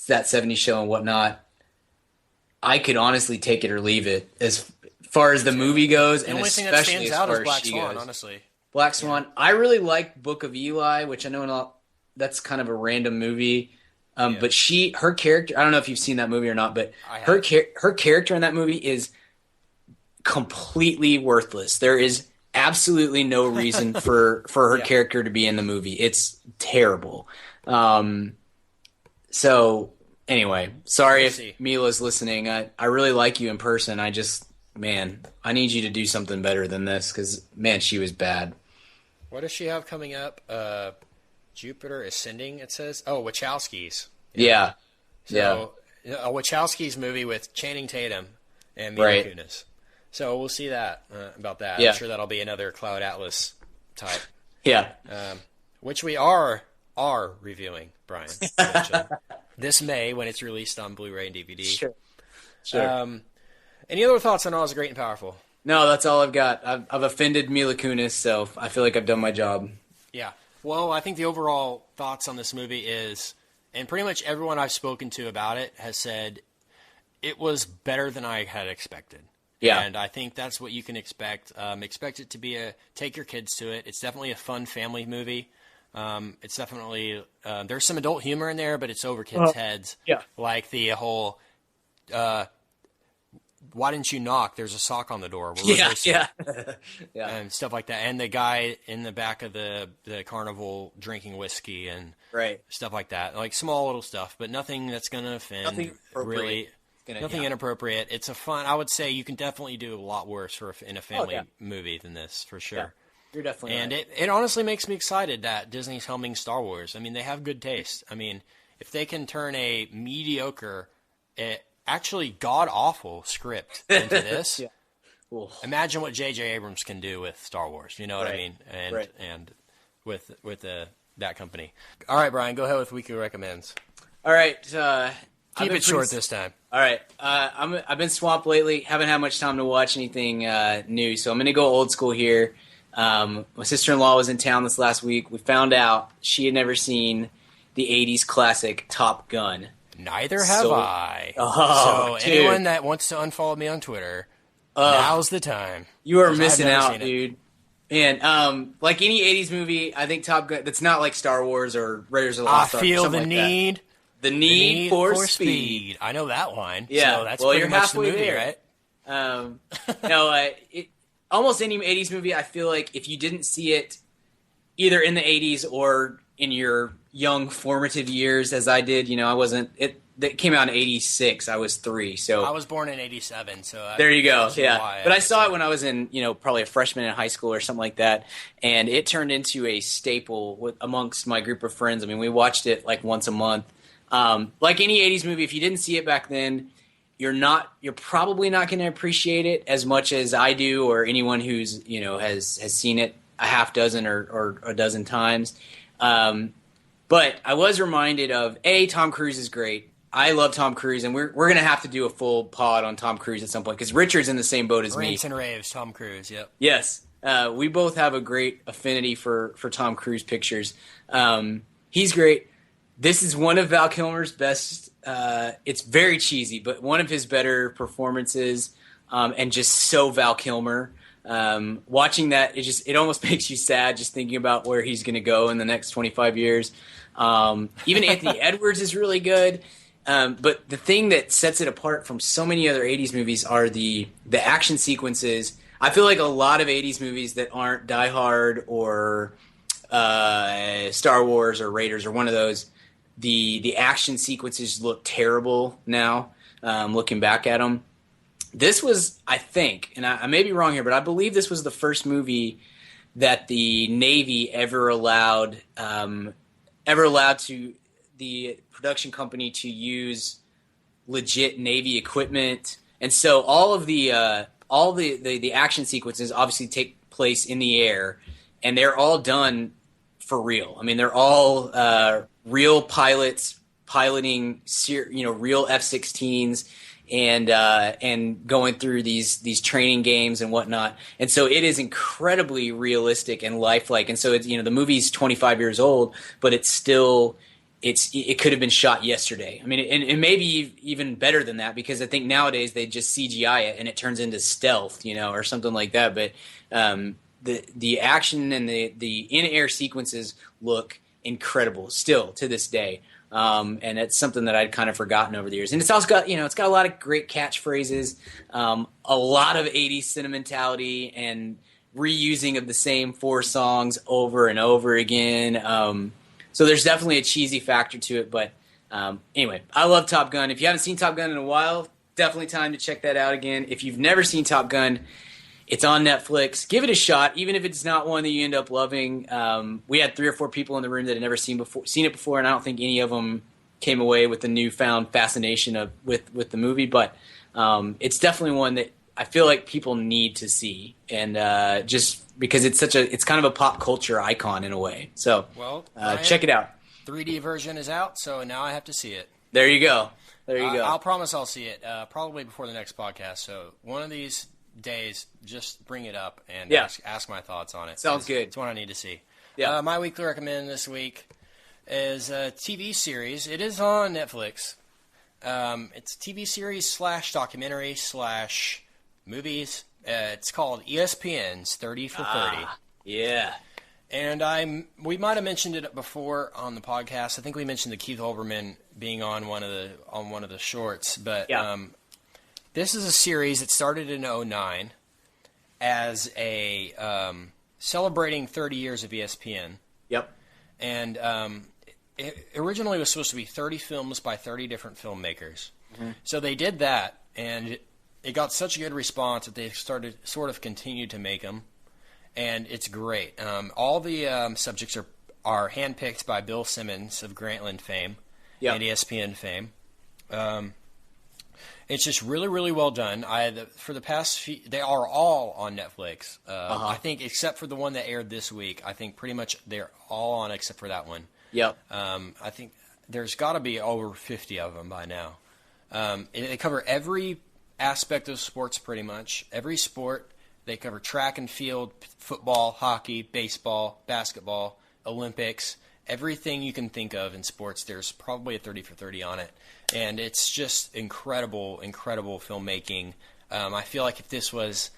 that 70s show and whatnot, I could honestly take it or leave it as far as the movie goes,
The
and
only thing that
especially
stands
as
out
far
is
as
Black
she
Swan,
goes.
honestly.
Black Swan. I really like Book of Eli, which I know that's kind of a random movie. But her character, I don't know if you've seen that movie or not, but her character in that movie is completely worthless. There is absolutely no reason for her character to be in the movie. It's terrible. So anyway, sorry if Mila's listening. I really like you in person. I need you to do something better than this because, man, she was bad.
What does she have coming up? Jupiter Ascending, it says. Oh, Wachowskis.
Yeah.
So, a Wachowskis movie with Channing Tatum and Mila Kunis. So we'll see about that.
Yeah.
I'm sure that'll be another Cloud Atlas type.
Yeah.
Which we are reviewing, Brian, eventually. This May when it's released on Blu-ray and DVD.
Sure.
Any other thoughts on Oz Great and Powerful?
No, that's all I've got. I've offended Mila Kunis, so I feel like I've done my job.
Yeah. Well, I think the overall thoughts on this movie is, and pretty much everyone I've spoken to about it has said it was better than I had expected.
Yeah.
And I think that's what you can expect. Expect it to be take your kids to it. It's definitely a fun family movie. It's definitely, there's some adult humor in there, but it's over kids' heads.
Yeah.
Like the whole, why didn't you knock? There's a sock on the door.
Yeah.
And stuff like that. And the guy in the back of the carnival drinking whiskey and stuff like that. Like small little stuff, but nothing that's going to offend.
Nothing
really. Nothing inappropriate. It's a fun. I would say you can definitely do a lot worse in a family movie than this, for sure.
Yeah, you're definitely
and
right.
it honestly makes me excited that Disney's helming Star Wars. I mean, they have good taste. I mean, if they can turn a mediocre, actually god-awful script into this, imagine what J.J. Abrams can do with Star Wars. You know what I mean? And with that company. All right, Brian, go ahead with Weekly Recommends.
All right.
Keep it short this time.
All right. I've been swamped lately. Haven't had much time to watch anything new, so I'm going to go old school here. My sister-in-law was in town this last week. We found out she had never seen the 80s classic Top Gun.
Neither have I.
Oh,
so anyone that wants to unfollow me on Twitter, now's the time.
You are missing out, dude. And like any 80s movie, I think Top Gun, that's not like Star Wars or Raiders of the Lost Ark.
I feel the need.
The need for speed.
I know that line.
Yeah,
so that's
well,
pretty
you're
much
halfway
the movie,
there.
Right?
No, almost any 80s movie, I feel like if you didn't see it either in the 80s or in your young formative years, as I did, I wasn't. It came out in 86. I was 3, so
I was born in 87. So
there you go. Yeah, but I saw it when I was in, probably a freshman in high school or something like that, and it turned into a staple amongst my group of friends. I mean, we watched it like once a month. Like any 80s movie, if you didn't see it back then, you're probably not going to appreciate it as much as I do, or anyone who's, has seen it a half dozen or a dozen times. But I was reminded of, Tom Cruise is great. I love Tom Cruise, and we're going to have to do a full pod on Tom Cruise at some point, because Richard's in the same boat as me.
Rants and raves, Tom Cruise, yep.
Yes. We both have a great affinity for Tom Cruise pictures. He's great. This is one of Val Kilmer's best. It's very cheesy, but one of his better performances, and just so Val Kilmer. Watching that, it almost makes you sad just thinking about where he's going to go in the next 25 years. Even Anthony Edwards is really good. But the thing that sets it apart from so many other 80s movies are the action sequences. I feel like a lot of 80s movies that aren't Die Hard or Star Wars or Raiders or one of those, the action sequences look terrible now, looking back at them. This was, I think, and I may be wrong here, but I believe this was the first movie that the Navy ever allowed to the production company to use legit Navy equipment. And so all the action sequences obviously take place in the air, and they're all done for real. I mean, they're all real pilots piloting, real F-16s, and going through these training games and whatnot. And so it is incredibly realistic and lifelike. And so it's, the movie's 25 years old, but it's still it could have been shot yesterday. I mean, and maybe even better than that, because I think nowadays they just CGI it and it turns into stealth, or something like that. But the action and the in-air sequences look incredible still to this day. And it's something that I'd kind of forgotten over the years. And it's also got, it's got a lot of great catchphrases, a lot of 80s sentimentality and reusing of the same 4 songs over and over again. So there's definitely a cheesy factor to it. But anyway, I love Top Gun. If you haven't seen Top Gun in a while, definitely time to check that out again. If you've never seen Top Gun, it's on Netflix. Give it a shot, even if it's not one that you end up loving. We had 3 or 4 people in the room that had never seen it before, and I don't think any of them came away with the newfound fascination with the movie. But it's definitely one that I feel like people need to see, and just because it's kind of a pop culture icon in a way. So check it out.
3D version is out, so now I have to see it.
There you go.
I'll promise I'll see it probably before the next podcast. So one of these days, just bring it up and ask my thoughts on it.
Sounds good.
It's one I need to see.
Yeah.
My weekly recommend this week is a TV series. It is on Netflix. It's a TV series / documentary / movies. It's called ESPN's 30 for 30.
Yeah.
And we might have mentioned it before on the podcast. I think we mentioned the Keith Olbermann being on one of the shorts, but this is a series that started in 2009 as a celebrating 30 years of ESPN.
Yep.
And it originally was supposed to be 30 films by 30 different filmmakers. Mm-hmm. So they did that, and it got such a good response that they sort of continued to make them, and it's great. All the subjects are handpicked by Bill Simmons of Grantland fame and ESPN fame. It's just really, really well done. For the past few, they are all on Netflix. I think except for the one that aired this week, I think pretty much they're all on except for that one.
Yep.
I think there's got to be over 50 of them by now. They cover every aspect of sports pretty much. Every sport. They cover track and field, football, hockey, baseball, basketball, Olympics, everything you can think of in sports. There's probably a 30 for 30 on it. And it's just incredible, incredible filmmaking. I feel like if this was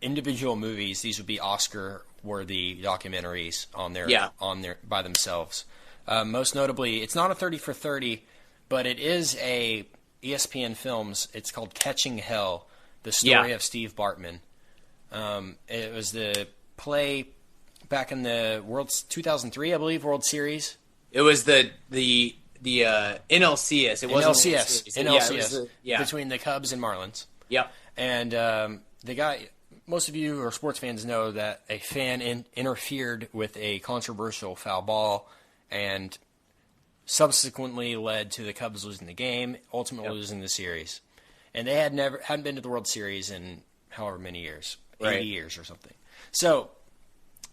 individual movies, these would be Oscar-worthy documentaries on their by themselves. Most notably, it's not a 30 for 30, but it is a ESPN Films. It's called Catching Hell, the story of Steve Bartman. It was the play back in the 2003, I believe, World Series.
It was the NLCS. It wasn't
NLCS. Between the Cubs and Marlins.
Yep.
And the guy, most of you who are sports fans know that a fan interfered with a controversial foul ball and subsequently led to the Cubs losing the game, ultimately losing the series. And they hadn't been to the World Series in however many years, 80 years or something. So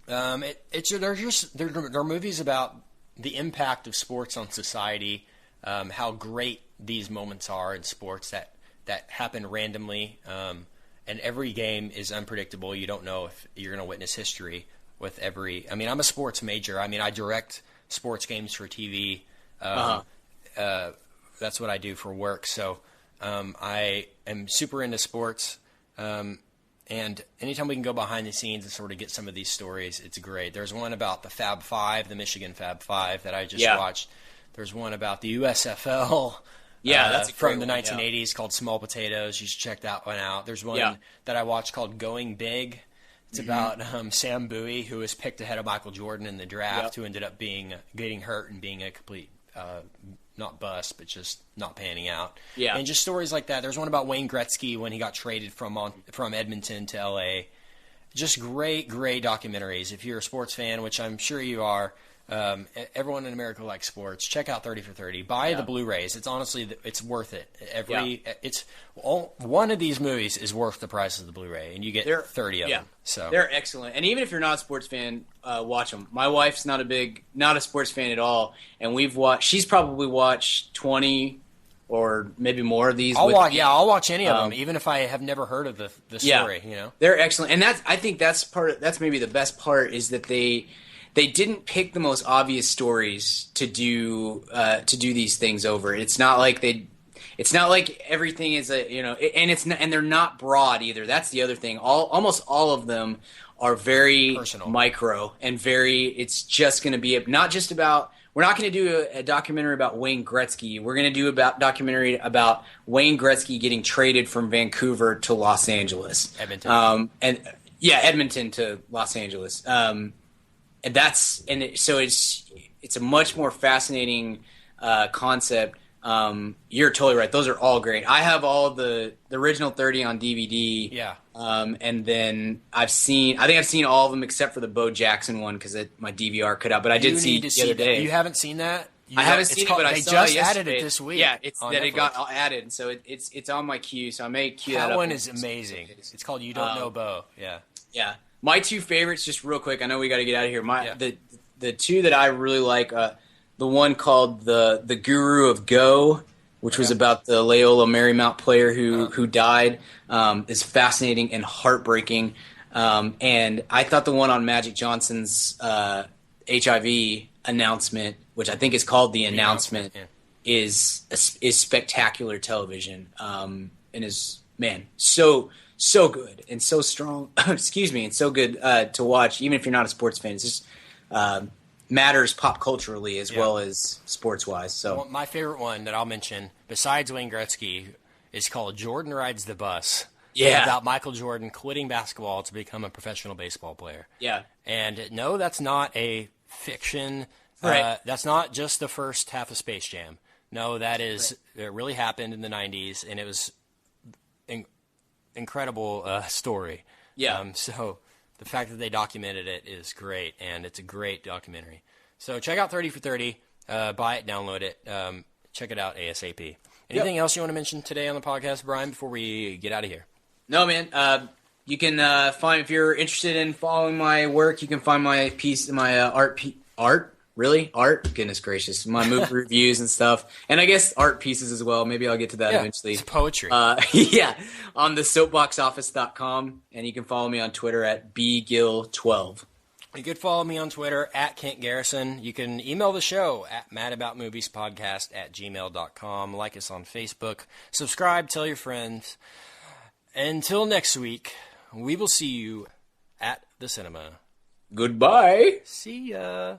they're movies about the impact of sports on society, how great these moments are in sports that happen randomly, and every game is unpredictable. You don't know if you're going to witness history with every. I mean, I'm a sports major. I mean, I direct sports games for TV. That's what I do for work. So I am super into sports. And anytime we can go behind the scenes and sort of get some of these stories, it's great. There's one about the Fab Five, the Michigan Fab Five that I just watched. There's one about the USFL
that's
from the 1980s called Small Potatoes. You should check that one out. There's one that I watched called Going Big. It's about Sam Bowie, who was picked ahead of Michael Jordan in the draft, who ended up getting hurt and being a complete not bust, but just not panning out. Yeah. And just stories like that. There's one about Wayne Gretzky when he got traded from Edmonton to L.A. Just great, great documentaries. If you're a sports fan, which I'm sure you are, everyone in America likes sports. Check out 30 for 30. Buy the Blu-rays. It's honestly, it's worth it. One of these movies is worth the price of the Blu-ray, and you get 30 of them. So
they're excellent. And even if you're not a sports fan, watch them. My wife's not a sports fan at all, and she's probably watched 20 or maybe more of these.
I'll watch any of them, even if I have never heard of the story.
They're excellent, and I think that's maybe the best part is that they didn't pick the most obvious stories to do these things over. It's not like everything is and they're not broad either. That's the other thing. Almost all of them are very
personal,
micro, and it's just going to be not just about. We're not going to do a documentary about Wayne Gretzky. We're going to do a documentary about Wayne Gretzky getting traded from Vancouver to Los Angeles.
Edmonton.
Edmonton to Los Angeles. So it's a much more fascinating concept. You're totally right. Those are all great. I have all the original 30 on DVD.
Yeah.
And then I think I've seen all of them except for the Bo Jackson one because my DVR cut out. But I did see it the other day.
You haven't seen that?
I haven't seen it, but I saw it yesterday.
They just added it this week.
Yeah, it got added, so it's on my queue. So I may queue that up.
That one is amazing. It's called You Don't Know Bo. Yeah.
Yeah. My two favorites, just real quick. I know we got to get out of here. The two that I really like. The one called the Guru of Go, which was about the Loyola Marymount player who died, is fascinating and heartbreaking. And I thought the one on Magic Johnson's HIV announcement, which I think is called The Announcement, is spectacular television, and is so good and so strong. Excuse me, and so good to watch, even if you're not a sports fan. It's just matters pop culturally as well as sports wise. So
my favorite one that I'll mention, besides Wayne Gretzky, is called Jordan Rides the Bus.
Yeah,
about Michael Jordan quitting basketball to become a professional baseball player.
Yeah,
and no, that's not a fiction.
Right.
That's not just the first half of Space Jam. No, that is it really happened in the 90s, and it was incredible story.
Yeah.
So the fact that they documented it is great, and it's a great documentary. So check out 30 for 30. Buy it, download it. Check it out ASAP. Anything else you want to mention today on the podcast, Brian, before we get out of here?
No, man. You can find, if you're interested in following my work, you can find my piece, my art. Really? Art? Goodness gracious. My movie reviews and stuff. And I guess art pieces as well. Maybe I'll get to that eventually.
It's poetry.
Yeah. On the soapboxoffice.com. And you can follow me on Twitter at bgill12.
You could follow me on Twitter at Kent Garrison. You can email the show at madaboutmoviespodcast@gmail.com. Like us on Facebook. Subscribe. Tell your friends. Until next week, we will see you at the cinema.
Goodbye.
See ya.